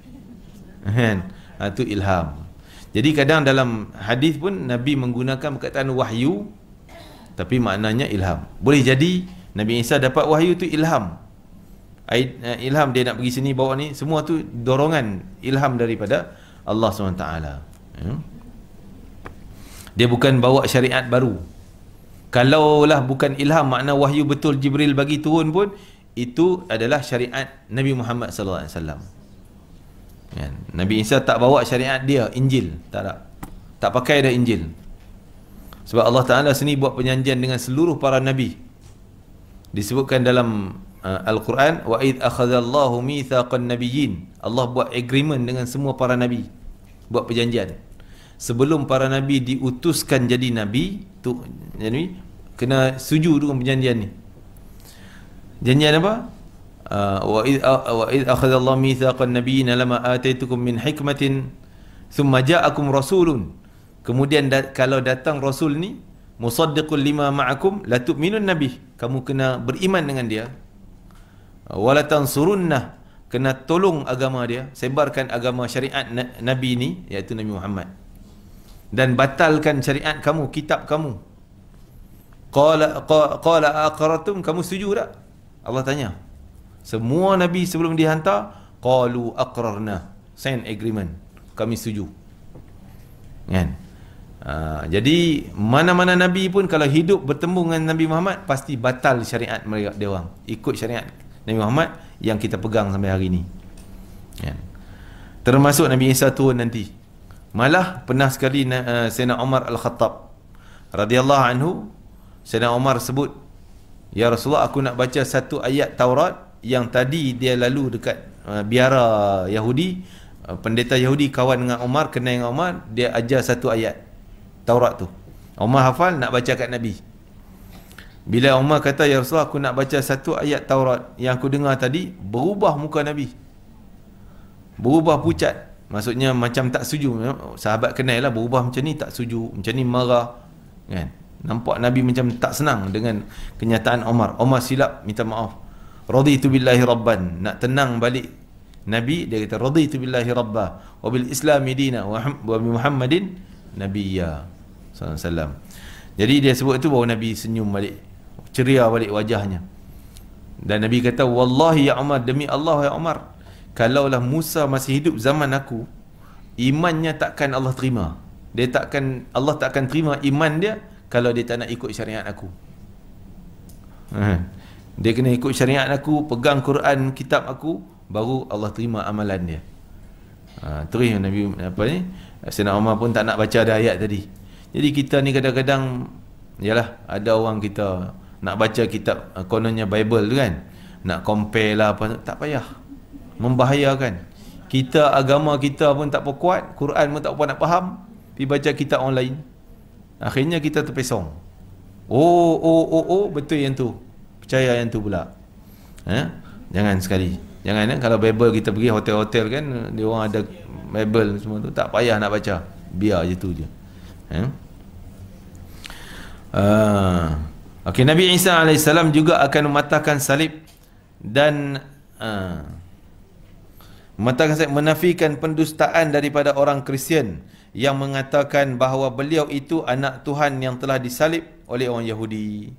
Itu ilham. Jadi kadang dalam hadis pun Nabi menggunakan perkataan wahyu, tapi maknanya ilham. Boleh jadi Nabi Isa dapat wahyu tu ilham. Ilham dia nak pergi sini bawa ni, semua tu dorongan ilham daripada Allah SWT. Dia bukan bawa syariat baru. Kalaulah bukan ilham, makna wahyu betul Jibril bagi turun pun, itu adalah syariat Nabi Muhammad SAW. Nabi Isa tak bawa syariat dia, Injil. Tak pakai dah Injil. Sebab Allah Ta'ala sendiri buat perjanjian dengan seluruh para Nabi. Disebutkan dalam Al-Quran, wa idh akhadallahu mithaqan nabiyyin. Allah buat agreement dengan semua para Nabi, buat perjanjian. Sebelum para Nabi diutuskan jadi Nabi tu, jadi kena setuju dengan perjanjian ni. Janjian apa? Wa idh akhadallahu mithaqan nabiyyin lama ataitukum min hikmatin thumma ja'akum rasulun. Kemudian kalau datang rasul ni musaddiqul lima ma'akum la tu'minun nabi, kamu kena beriman dengan dia. Wala tansurunnah, kena tolong agama dia, sebarkan agama syariat nabi ni, iaitu Nabi Muhammad, dan batalkan syariat kamu, kitab kamu. Qala aqarratum, kamu setuju tak? Allah tanya. Semua nabi sebelum dihantar, qalu aqrarna, sign agreement, kami setuju. Kan? Jadi mana-mana nabi pun kalau hidup bertemu dengan Nabi Muhammad, pasti batal syariat mereka, dia orang ikut syariat Nabi Muhammad yang kita pegang sampai hari ini. Kan? Termasuk Nabi Isa turun nanti. Malah pernah sekali Sayyidina Umar Al-Khattab radhiyallahu anhu, Sayyidina Umar sebut, ya Rasulullah, aku nak baca satu ayat Taurat yang tadi dia lalu dekat biara Yahudi, pendeta Yahudi kawan dengan Umar, kenal dengan Umar, dia ajar satu ayat Taurat tu. Umar hafal, nak baca kat Nabi. Bila Umar kata, ya Rasulullah, aku nak baca satu ayat Taurat, yang aku dengar tadi, berubah muka Nabi, berubah pucat. Maksudnya macam tak setuju. Sahabat kenal lah, berubah macam ni tak setuju, macam ni marah, kan? Nampak Nabi macam tak senang dengan kenyataan Umar. Umar silap, minta maaf. Raditu billahi rabban, nak tenang balik Nabi, dia kata raditu billahi rabba wa bil islami dina wa bi Muhammadin nabiyya sallallahu alaihi wasallam. Jadi dia sebut itu baru Nabi senyum balik, ceria balik wajahnya. Dan Nabi kata, wallahi ya Umar, demi Allah ya Umar, kalaulah Musa masih hidup zaman aku, imannya takkan Allah terima. Allah takkan terima iman dia kalau dia tak nak ikut syariat aku. Dia kena ikut syariat aku, pegang Quran, kitab aku, baru Allah terima amalan dia. Terus Nabi apa ni, Sayyidina Umar pun tak nak baca ada ayat tadi. Jadi kita ni kadang-kadang, yalah, ada orang kita nak baca kitab kononnya Bible tu kan, nak compare lah apa, tak payah, membahayakan. Kita agama kita pun tak apa kuat, Quran pun tak apa nak faham, pergi baca kitab orang lain, akhirnya kita terpesong. Betul yang tu, percaya yang tu pula. Jangan sekali. Jangan kalau Bible kita pergi hotel-hotel kan, dia orang ada Bible semua tu, tak payah nak baca, biar je tu je. Okey, Nabi Isa AS juga akan mematahkan salib dan mematahkan salib, menafikan pendustaan daripada orang Kristian yang mengatakan bahawa beliau itu anak Tuhan yang telah disalib oleh orang Yahudi.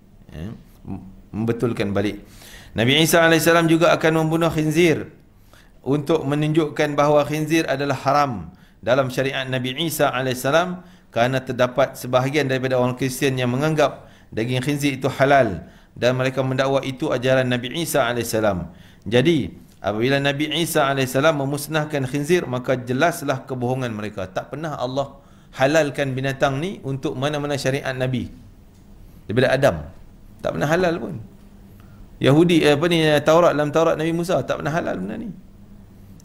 Membetulkan balik. Nabi Isa AS juga akan membunuh khinzir untuk menunjukkan bahawa khinzir adalah haram dalam syariat Nabi Isa AS, kerana terdapat sebahagian daripada orang Kristian yang menganggap daging khinzir itu halal dan mereka mendakwa itu ajaran Nabi Isa AS. Jadi apabila Nabi Isa AS memusnahkan khinzir, maka jelaslah kebohongan mereka. Tak pernah Allah halalkan binatang ni untuk mana-mana syariat Nabi daripada Adam. Tak pernah halal pun. Yahudi Taurat, dalam Taurat Nabi Musa tak pernah halal benda ni.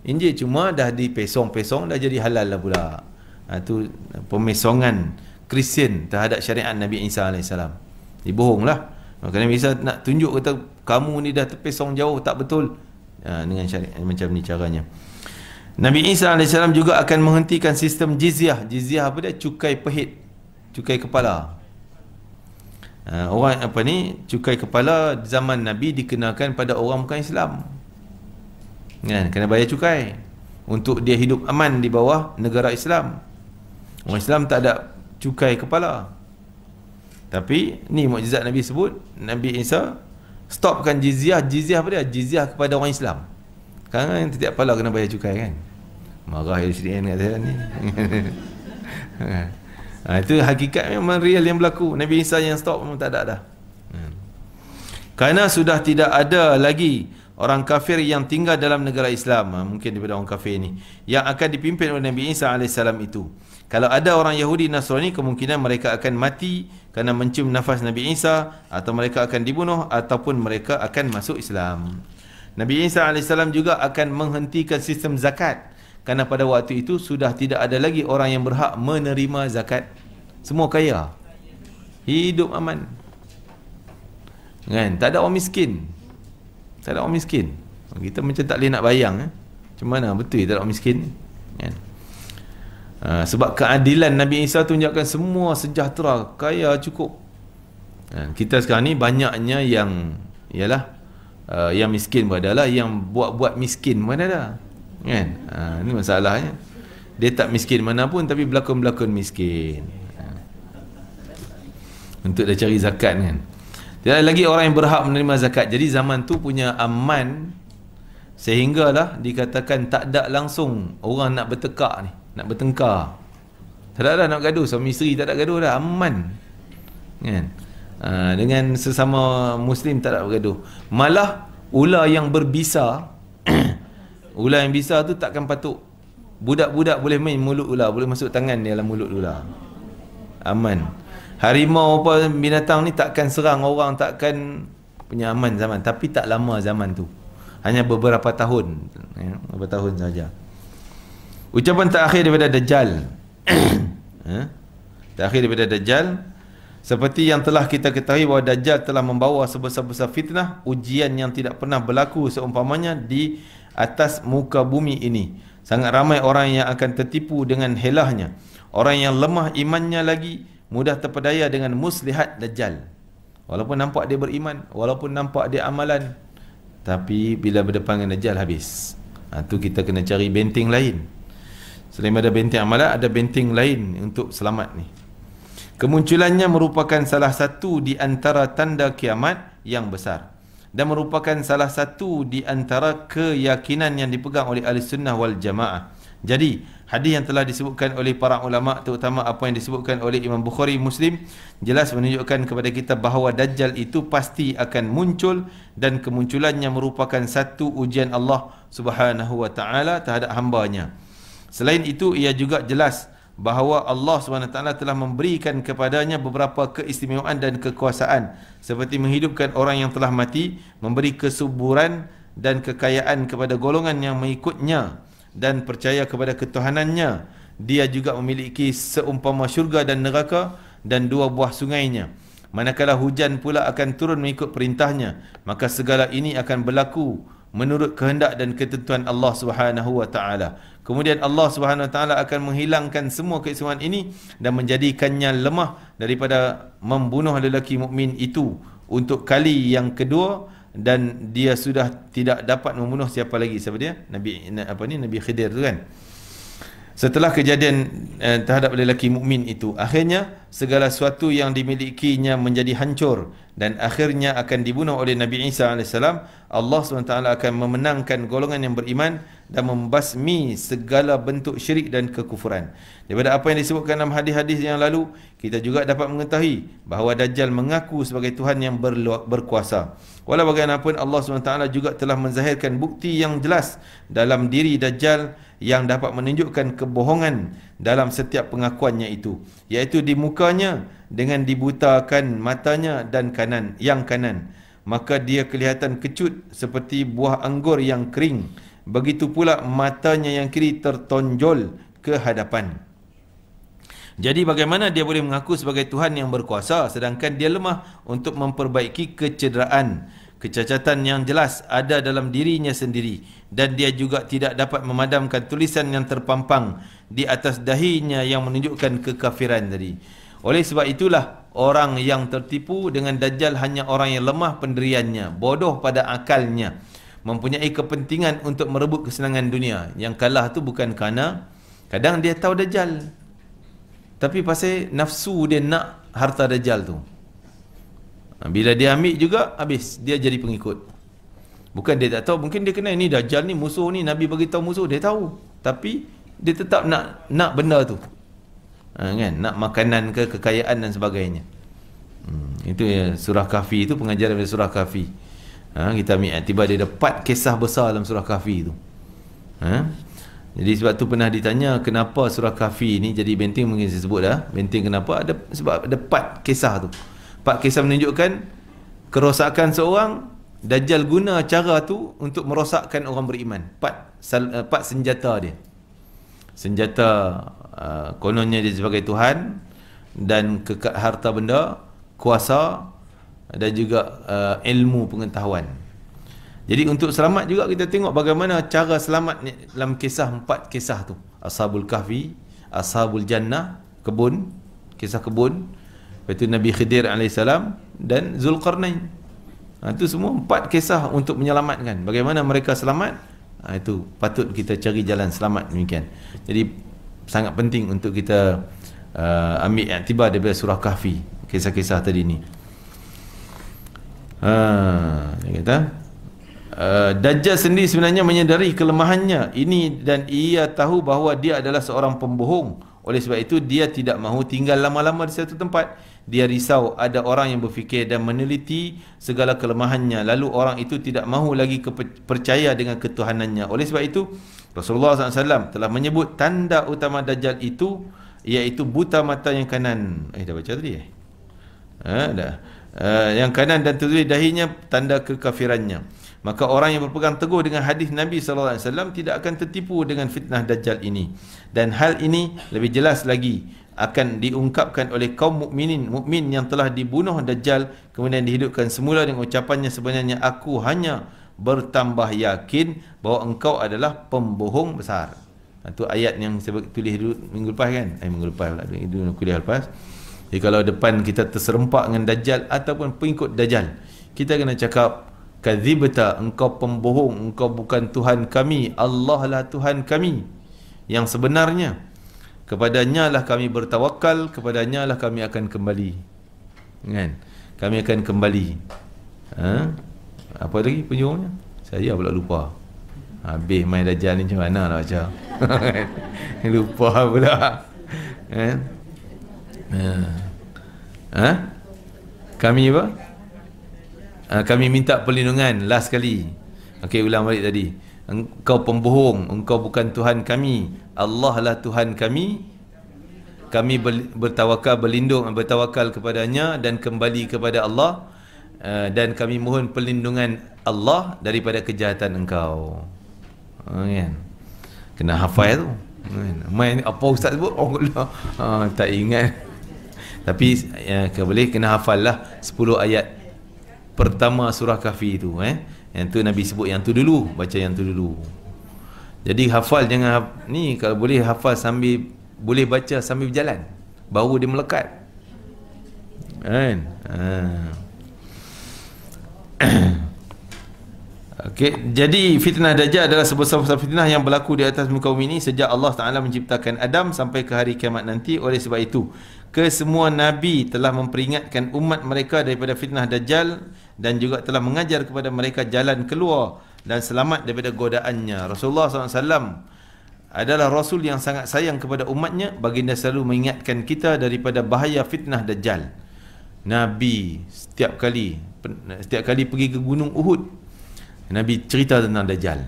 Injil cuma dah dipesong-pesong, dah jadi halal lah pula. Itu pemesongan Kristian terhadap syariat Nabi Isa AS. Dibohonglah. Maka Nabi Isa nak tunjuk kata kamu ni dah terpesong jauh, tak betul. Dengan syariat macam ni caranya. Nabi Isa AS juga akan menghentikan sistem jizyah. Jizyah apa dia? Cukai pehit, cukai kepala. Orang cukai kepala zaman Nabi dikenakan pada orang bukan Islam. Kena bayar cukai untuk dia hidup aman di bawah negara Islam. Orang Islam tak ada cukai kepala. Tapi ni mukjizat Nabi sebut, Nabi Isa stopkan jizyah. Jizyah apa dia? Jizyah kepada orang Islam. Sekarang yang setiap kepala kena bayar cukai kan. Marah SDN kat saya ni. Itu hakikat memang real yang berlaku. Nabi Isa yang stop memang tak ada dah. Kerana sudah tidak ada lagi orang kafir yang tinggal dalam negara Islam, mungkin daripada orang kafir ni, yang akan dipimpin oleh Nabi Isa AS itu. Kalau ada orang Yahudi Nasrani, kemungkinan mereka akan mati kerana mencium nafas Nabi Isa, atau mereka akan dibunuh, ataupun mereka akan masuk Islam. Nabi Isa AS juga akan menghentikan sistem zakat, kerana pada waktu itu sudah tidak ada lagi orang yang berhak menerima zakat. Semua kaya, hidup aman kan, tak ada orang miskin. Tak ada orang miskin. Kita macam tak boleh nak bayang macam mana betul tak ada orang miskin kan? Sebab keadilan Nabi Isa tunjukkan semua sejahtera, kaya, cukup. Kita sekarang ni banyaknya yang yang miskin pun adalah, yang buat-buat miskin pun ada kan. Ini masalahnya. Dia tak miskin mana pun, tapi berlakon-berlakon miskin untuk dia cari zakat kan. Tidak ada lagi orang yang berhak menerima zakat. Jadi zaman tu punya aman, sehinggalah dikatakan tak ada langsung orang nak bertekak ni, nak bertengkar. Tak ada dah nak gaduh, suami isteri tak ada gaduh dah, aman kan. Dengan sesama Muslim tak ada bergaduh. Malah ular yang berbisa ular yang bisa tu takkan patut. Budak-budak boleh main mulut ular, boleh masuk tangan di dalam mulut ular, aman. Harimau apa binatang ni takkan serang orang, takkan punya aman zaman. Tapi tak lama zaman tu, hanya beberapa tahun, beberapa tahun saja. Ucapan terakhir daripada Dajjal. Terakhir daripada Dajjal, seperti yang telah kita ketahui bahawa Dajjal telah membawa sebesar-besar fitnah, ujian yang tidak pernah berlaku seumpamanya di atas muka bumi ini. Sangat ramai orang yang akan tertipu dengan helahnya. Orang yang lemah imannya lagi mudah terpedaya dengan muslihat Dajjal. Walaupun nampak dia beriman, walaupun nampak dia amalan, tapi bila berdepan dengan Dajjal habis. Tu kita kena cari benteng lain. Selain ada benteng amalan, ada benteng lain untuk selamat ni. Kemunculannya merupakan salah satu di antara tanda kiamat yang besar dan merupakan salah satu di antara keyakinan yang dipegang oleh ahli sunnah wal jamaah. Jadi hadis yang telah disebutkan oleh para ulama, terutama apa yang disebutkan oleh Imam Bukhari, Muslim, jelas menunjukkan kepada kita bahawa Dajjal itu pasti akan muncul dan kemunculannya merupakan satu ujian Allah Subhanahu wa taala terhadap hamba-Nya. Selain itu, ia juga jelas bahawa Allah Subhanahu wa taala telah memberikan kepadanya beberapa keistimewaan dan kekuasaan, seperti menghidupkan orang yang telah mati, memberi kesuburan dan kekayaan kepada golongan yang mengikutnya dan percaya kepada ketuhanannya. Dia juga memiliki seumpama syurga dan neraka dan dua buah sungainya. Manakala hujan pula akan turun mengikut perintahnya, maka segala ini akan berlaku menurut kehendak dan ketentuan Allah Subhanahu wa taala. Kemudian Allah Subhanahu wa taala akan menghilangkan semua keistimewaan ini dan menjadikannya lemah daripada membunuh lelaki mukmin itu untuk kali yang kedua, dan dia sudah tidak dapat membunuh siapa lagi. Siapa dia? Nabi Khidir tu kan. Setelah kejadian terhadap lelaki mukmin itu, akhirnya segala sesuatu yang dimilikinya menjadi hancur dan akhirnya akan dibunuh oleh Nabi Isa AS. Allah SWT akan memenangkan golongan yang beriman dan membasmi segala bentuk syirik dan kekufuran. Daripada apa yang disebutkan dalam hadis-hadis yang lalu, kita juga dapat mengetahui bahawa Dajjal mengaku sebagai Tuhan yang berkuasa. Walau bagaimanapun, Allah SWT juga telah menzahirkan bukti yang jelas dalam diri Dajjal yang dapat menunjukkan kebohongan dalam setiap pengakuannya itu, iaitu di mukanya dengan dibutakan matanya dan yang kanan, maka dia kelihatan kecut seperti buah anggur yang kering. Begitu pula matanya yang kiri tertonjol ke hadapan. Jadi bagaimana dia boleh mengaku sebagai Tuhan yang berkuasa sedangkan dia lemah untuk memperbaiki kecederaan, kecacatan yang jelas ada dalam dirinya sendiri, dan dia juga tidak dapat memadamkan tulisan yang terpampang di atas dahinya yang menunjukkan kekafiran tadi. Oleh sebab itulah orang yang tertipu dengan Dajjal hanya orang yang lemah pendiriannya, bodoh pada akalnya, mempunyai kepentingan untuk merebut kesenangan dunia. Yang kalah tu bukan kerana kadang dia tahu Dajjal, tapi pasal nafsu dia nak harta Dajjal tu. Bila dia ambil juga, habis dia jadi pengikut. Bukan dia tak tahu, mungkin dia kena ni Dajjal ni musuh ni, Nabi bagi tahu musuh, dia tahu, tapi dia tetap nak benda tu. Kan, nak makanan ke, kekayaan dan sebagainya. Itu ya, surah Kahfi itu pengajaran dari surah Kahfi. Kita ambil tiba dia ada 4 kisah besar dalam surah Kahfi itu. Jadi sebab tu pernah ditanya kenapa surah Kahfi ni jadi benteng, mungkin saya sebut dah benteng kenapa, ada sebab ada 4 kisah tu. 4 kisah menunjukkan kerosakan seorang. Dajjal guna cara tu untuk merosakkan orang beriman. 4 senjata dia. Senjata kononnya dia sebagai Tuhan, dan harta benda, kuasa, dan juga ilmu pengetahuan. Jadi untuk selamat juga kita tengok bagaimana cara selamat dalam kisah 4 kisah tu. Ashabul Kahfi, Ashabul Jannah, kebun, kisah kebun, lepas tu Nabi Khidir AS dan Zulkarnain. Itu semua 4 kisah untuk menyelamatkan. Bagaimana mereka selamat, itu patut kita cari jalan selamat demikian. Jadi sangat penting untuk kita ambil iktibar daripada surah Kahfi, kisah-kisah tadi ni. Dia kata Dajjal sendiri sebenarnya menyedari kelemahannya ini dan ia tahu bahawa dia adalah seorang pembohong. Oleh sebab itu dia tidak mahu tinggal lama-lama di satu tempat. Dia risau ada orang yang berfikir dan meneliti segala kelemahannya, lalu orang itu tidak mahu lagi percaya dengan ketuhanannya. Oleh sebab itu Rasulullah SAW telah menyebut tanda utama Dajjal itu, iaitu buta mata yang kanan. Dah baca tadi dah. Yang kanan dan tertulis dahinya tanda kekafirannya. Maka orang yang berpegang teguh dengan hadis Nabi SAW tidak akan tertipu dengan fitnah Dajjal ini. Dan hal ini lebih jelas lagi akan diungkapkan oleh kaum mukmin yang telah dibunuh Dajjal kemudian dihidupkan semula dengan ucapannya, sebenarnya aku hanya bertambah yakin bahawa engkau adalah pembohong besar. Itu ayat yang saya tulis minggu lepas kan? Minggu lepas pula, kuliah lepas. Jadi kalau depan kita terserempak dengan Dajjal ataupun pengikut Dajjal, kita kena cakap kadzibta, engkau pembohong, engkau bukan Tuhan kami, Allah lah Tuhan kami yang sebenarnya. kepadanya lah kami bertawakal, kepadanya lah kami akan kembali. Kan? Kami akan kembali. Apa lagi penjurusnya? Saya pula lupa. Habis main Dajjal ni macam mana nak baca? Lupa pula. Kami apa? Kami minta perlindungan last kali. Okey, ulang balik tadi. Engkau pembohong, engkau bukan Tuhan kami. Allah lah Tuhan kami. Kami bertawakal kepadanya dan kembali kepada Allah, dan kami mohon perlindungan Allah daripada kejahatan engkau. Kan? Kena hafal tu. Main apa ustaz sebut? Tak ingat. Tapi boleh kena hafal lah 10 ayat pertama surah Kahfi tu. Yang tu Nabi sebut yang tu dulu, baca yang tu dulu. Jadi hafal, jangan ni, kalau boleh hafal sambil, boleh baca sambil berjalan, baru dia melekat. Kan? Okey, jadi fitnah Dajjal adalah sebesar-besar fitnah yang berlaku di atas muka bumi ini sejak Allah Ta'ala menciptakan Adam sampai ke hari kiamat nanti. Oleh sebab itu, kesemua Nabi telah memperingatkan umat mereka daripada fitnah Dajjal dan juga telah mengajar kepada mereka jalan keluar dan selamat daripada godaannya. Rasulullah SAW adalah Rasul yang sangat sayang kepada umatnya. Baginda selalu mengingatkan kita daripada bahaya fitnah Dajjal. Nabi setiap kali pergi ke Gunung Uhud, Nabi cerita tentang Dajjal.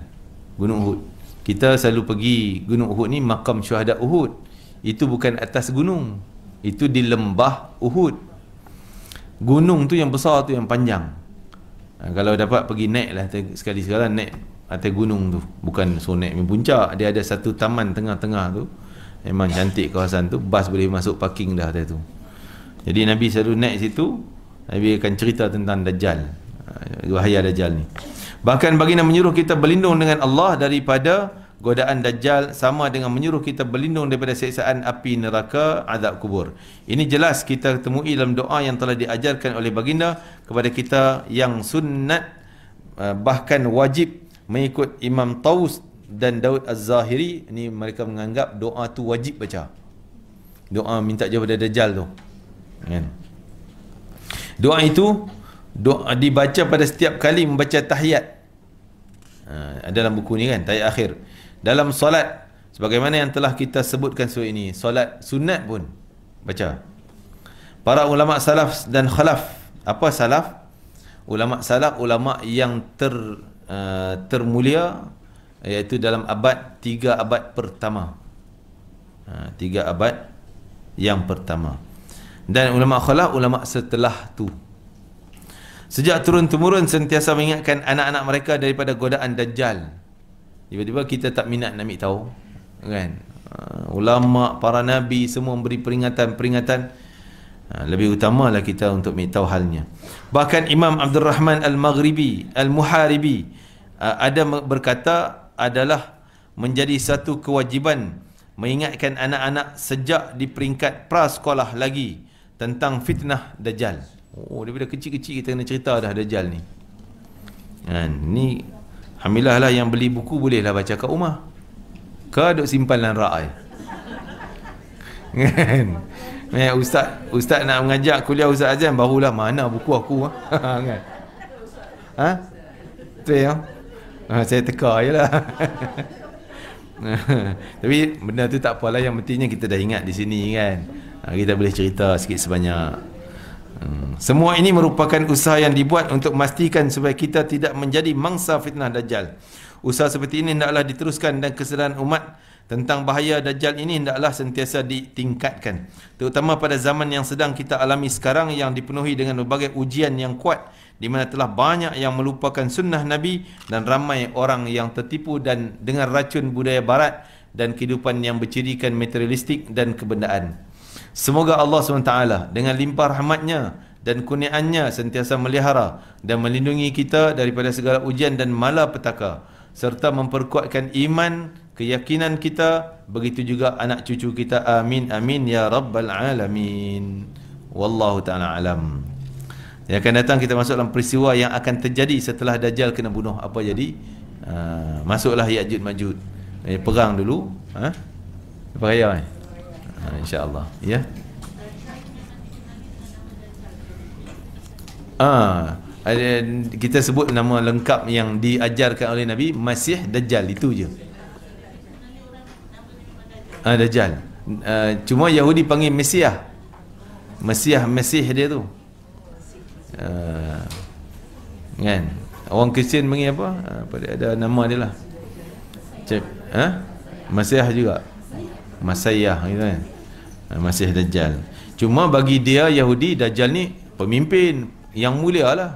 Gunung Uhud, kita selalu pergi Gunung Uhud ni, makam syuhada Uhud. Itu bukan atas gunung, itu di lembah Uhud. Gunung tu yang besar tu, yang panjang. Kalau dapat pergi naik lah sekali-sekala, naik atas gunung tu. Bukan so naik puncak, dia ada satu taman tengah-tengah tu. Memang cantik kawasan tu, bas boleh masuk parking dah atas tu. Jadi Nabi selalu naik situ, Nabi akan cerita tentang Dajjal, bahaya Dajjal ni. Bahkan baginda menyuruh kita berlindung dengan Allah daripada godaan Dajjal, sama dengan menyuruh kita berlindung daripada siksaan api neraka, azab kubur. Ini jelas kita temui dalam doa yang telah diajarkan oleh baginda kepada kita yang sunnat, bahkan wajib mengikut Imam Taus dan Daud Az-Zahiri. Ini mereka menganggap doa tu wajib baca. Doa minta jauh daripada Dajjal tu. Doa itu dibaca pada setiap kali membaca tahiyat. Dalam buku ni kan, tahiyat akhir. Dalam solat, sebagaimana yang telah kita sebutkan sore ini, solat sunat pun baca. Para ulama salaf dan khalaf. Apa salaf? Ulama salaf, ulama yang termulia, iaitu dalam abad 3 abad pertama. 3 abad yang pertama. Dan ulama khalaf, ulama setelah tu. Sejak turun-temurun sentiasa mengingatkan anak-anak mereka daripada godaan Dajjal. Tiba-tiba kita tak minat nak ambil tahu, kan? Ulama, para nabi semua memberi peringatan-peringatan. Lebih utamalah kita untuk ambil tahu halnya. Bahkan Imam Abdul Rahman Al-Maghribi Al-Muharibi ada berkata, adalah menjadi satu kewajiban mengingatkan anak-anak sejak di peringkat prasekolah lagi tentang fitnah Dajjal. Daripada kecil-kecil kita kena cerita dah Dajjal ni. Ni alhamdulillah lah, yang beli buku bolehlah baca kat rumah. Kau duk simpan dalam rak kan? Ustaz nak mengajak kuliah Ustaz Azam, barulah mana buku aku kan? Betul ya? Saya teka je lah. Tapi benda tu tak apalah, yang pentingnya kita dah ingat di sini kan. Kita boleh cerita sikit sebanyak. Semua ini merupakan usaha yang dibuat untuk memastikan supaya kita tidak menjadi mangsa fitnah Dajjal. Usaha seperti ini hendaklah diteruskan dan kesedaran umat tentang bahaya Dajjal ini hendaklah sentiasa ditingkatkan, terutama pada zaman yang sedang kita alami sekarang yang dipenuhi dengan berbagai ujian yang kuat, di mana telah banyak yang melupakan sunnah Nabi dan ramai orang yang tertipu dan dengan racun budaya barat dan kehidupan yang bercirikan materialistik dan kebendaan. Semoga Allah SWT dengan limpah rahmatnya dan kurniaannya sentiasa melihara dan melindungi kita daripada segala ujian dan malapetaka, serta memperkuatkan iman, keyakinan kita, begitu juga anak cucu kita. Amin amin ya rabbal alamin. Wallahu ta'ala alam. Yang akan datang kita masuk dalam peristiwa yang akan terjadi setelah Dajjal kena bunuh. Apa jadi? Masuklah Ya'juj Ma'juj. Perang dulu. Apa raya InsyaAllah. Ya. Kita sebut nama lengkap yang diajarkan oleh Nabi, Masih Dajjal, itu je. Dajjal. Cuma Yahudi panggil Mesiah. Mesih dia tu. Kan? Orang Kristian panggil apa? Ada nama dia lah. Masiah juga. Masayah gitu kan. Masih Dajjal. Cuma bagi dia Yahudi, Dajjal ni pemimpin yang mulia lah.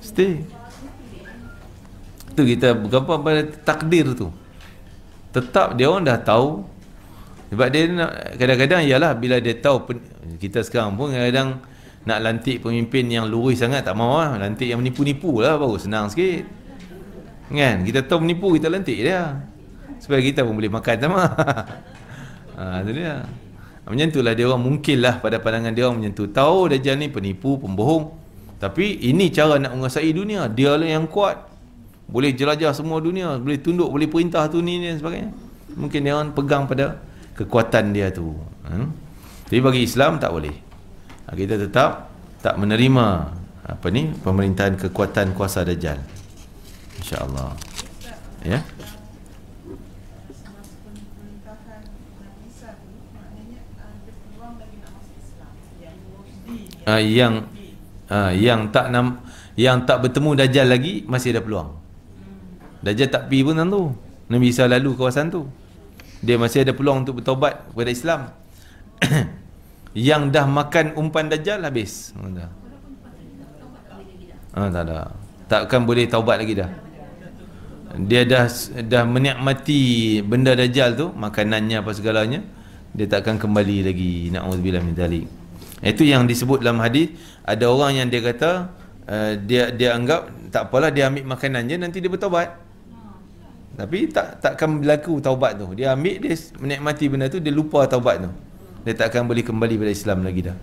Stay. Tu kita berapa pada takdir tu. Tetap dia orang dah tahu. Sebab dia nak, kadang-kadang ialah bila dia tahu, kita sekarang pun kadang-kadang nak lantik pemimpin yang lurus sangat tak mahu lah. Lantik yang menipu-nipu lah, baru senang sikit. Kan? Kita tahu menipu, kita lantik dia. Supaya kita pun boleh makan sama. Itu dia. Macam itulah dia orang, mungkinlah pada pandangan dia orang macam tu. Tahu Dajjal ni penipu, pembohong. Tapi ini cara nak menguasai dunia. Dia lah yang kuat. Boleh jelajah semua dunia, boleh tunduk, boleh perintah tu ni dan sebagainya. Mungkin dia orang pegang pada kekuatan dia tu. Tapi bagi Islam tak boleh. Kita tetap tak menerima pemerintahan kekuatan kuasa Dajjal. InsyaAllah. Ya. Yang tak bertemu Dajjal lagi masih ada peluang. Dajjal tak pergi pun tu. Nabi Isa lalu kawasan tu. Dia masih ada peluang untuk bertaubat kepada Islam. Yang dah makan umpan Dajjal habis. Tak ada. Takkan boleh taubat lagi dah. Dia dah menikmati benda Dajjal tu, makanannya apa segalanya, dia takkan kembali lagi. Na'udzubillah min dzalik. Itu yang disebut dalam hadis. Ada orang yang dia kata dia anggap tak apalah, dia ambil makanan je, nanti dia bertaubat. Tapi takkan berlaku taubat tu. Dia ambil, dia menikmati benda tu, dia lupa taubat tu. Dia takkan boleh kembali pada Islam lagi dah.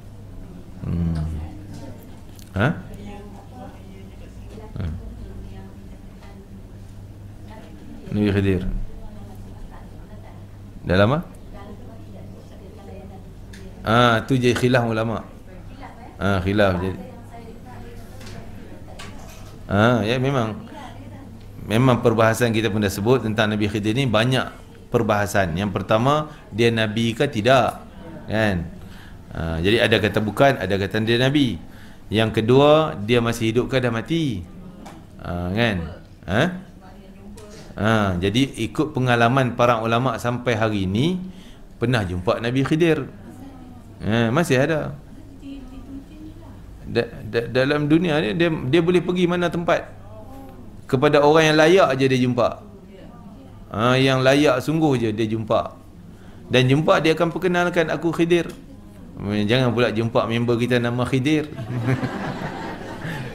Nabi Khidir dalam tu je khilaf ulama. Khilaf jadi. Ya memang perbahasan kita pun dah sebut tentang Nabi Khidir ni banyak perbahasan. Yang pertama, dia Nabi ke tidak, kan? Jadi ada kata bukan, ada kata dia Nabi. Yang kedua, dia masih hidup ke dah mati, kan? Jadi ikut pengalaman para ulama sampai hari ini, pernah jumpa Nabi Khidir. Masih ada. Dalam dunia ni dia boleh pergi mana tempat. Kepada orang yang layak je dia jumpa. Yang layak sungguh je dia jumpa. Dan jumpa dia akan perkenalkan, aku Khidir. Jangan pula jumpa member kita nama Khidir.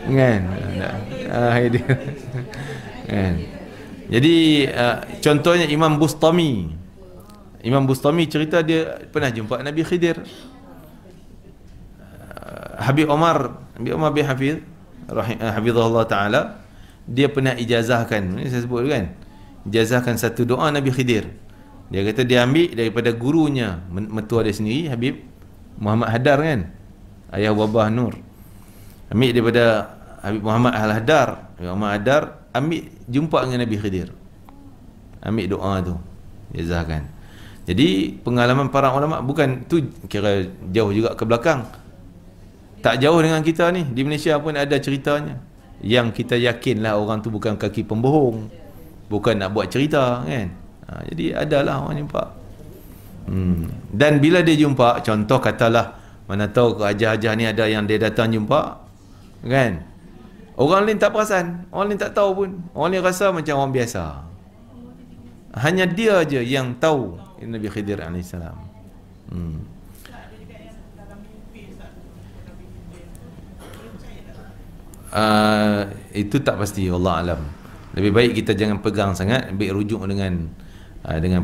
Kan? Khidir. Kan? Jadi contohnya Imam Bustami. Imam Bustami cerita dia pernah jumpa Nabi Khidir. Habib Omar bin Hafiz hafizahullah taala, dia pernah ijazahkan, ini saya sebut kan, ijazahkan satu doa Nabi Khidir. Dia kata dia ambil daripada gurunya, mentua dia sendiri, Habib Muhammad Hadar kan, ayah wabah Nur. Ambil daripada Habib Muhammad Al-Hadar. Habib Muhammad Hadar ambil jumpa dengan Nabi Khidir, ambil doa tu, ijazahkan. Jadi pengalaman para ulama bukan tu, kira jauh juga ke belakang. Tak jauh dengan kita ni, di Malaysia pun ada ceritanya. Yang kita yakinlah orang tu bukan kaki pembohong, bukan nak buat cerita kan. Jadi adalah orang jumpa. Dan bila dia jumpa, contoh katalah, mana tahu ke hajah-hajah ni ada yang dia datang jumpa kan, orang lain tak perasan, orang lain tak tahu pun, orang lain rasa macam orang biasa. Hanya dia je yang tahu Nabi Khidir AS. Itu tak pasti, Allah alam. Lebih baik kita jangan pegang sangat, ambil rujuk dengan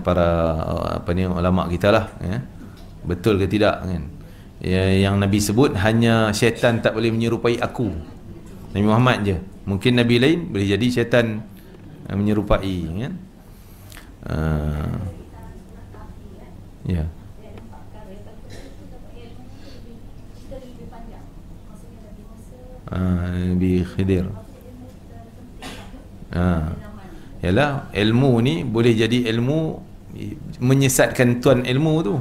para ulama kita lah, ya. Betul ke tidak kan? Yang Nabi sebut hanya syaitan tak boleh menyerupai aku, Nabi Muhammad je. Mungkin Nabi lain boleh jadi syaitan menyerupai kan. Ya. Nabi Khidir. Yalah, ilmu ni boleh jadi ilmu menyesatkan tuan ilmu tu,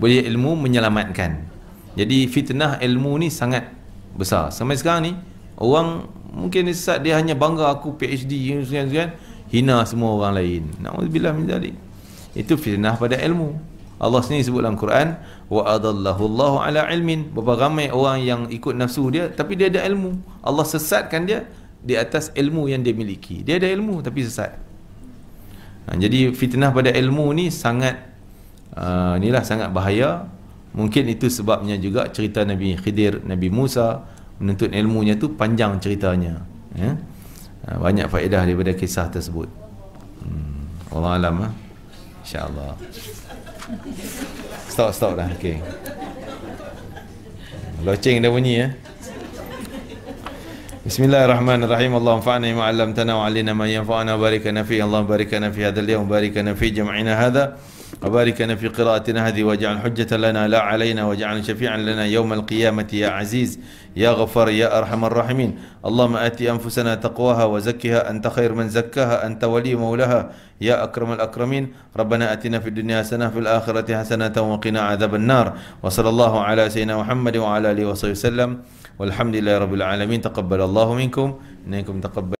boleh ilmu menyelamatkan. Jadi fitnah ilmu ni sangat besar. Sampai sekarang ni orang mungkin sesat, dia hanya bangga aku PhD kan, hina semua orang lain. Na'udzubillah min zalik. Itu fitnah pada ilmu. Allah sendiri sebut dalam Quran, wa adallahu Allahu ala ilmin. Berapa ramai orang yang ikut nafsu dia tapi dia ada ilmu. Allah sesatkan dia di atas ilmu yang dia miliki. Dia ada ilmu tapi sesat. Jadi fitnah pada ilmu ni sangat inilah sangat bahaya. Mungkin itu sebabnya juga cerita Nabi Khidir, Nabi Musa menuntut ilmunya tu panjang ceritanya, ya? Banyak faedah daripada kisah tersebut. Wallahu alam, insya-Allah. Stop dah. Okey. Loceng dah bunyi, ya. Bismillahirrahmanirrahim. Allahumma fa'na bima 'allamtana wa 'allimna ma yanfa'una wa barik lana fi. Allahumma barik lana fi hadzal yawm, barik lana fi jam'ina hadha, wa barik lana fi qira'atina hadhihi, waj'al hujjatan lana la 'alaina, waj'al shafi'an lana yawm al-qiyamati ya 'aziz ya Ghaffar ya Arhamar Rahimin. Allahumma ati anfusana taqwaha wa zakkiha anta khair man zakkaha anta wali maulaha ya akramal akramin. Rabbana atina fid dunya hasanah fil akhirati hasanatan wa qina adzaban nar. Wa sallallahu ala sayyidina Muhammad wa ala alihi wa sahbihi wasallam. Walhamdulillahi rabbil alamin. Taqabbalallahu minkum, innakum taqabbal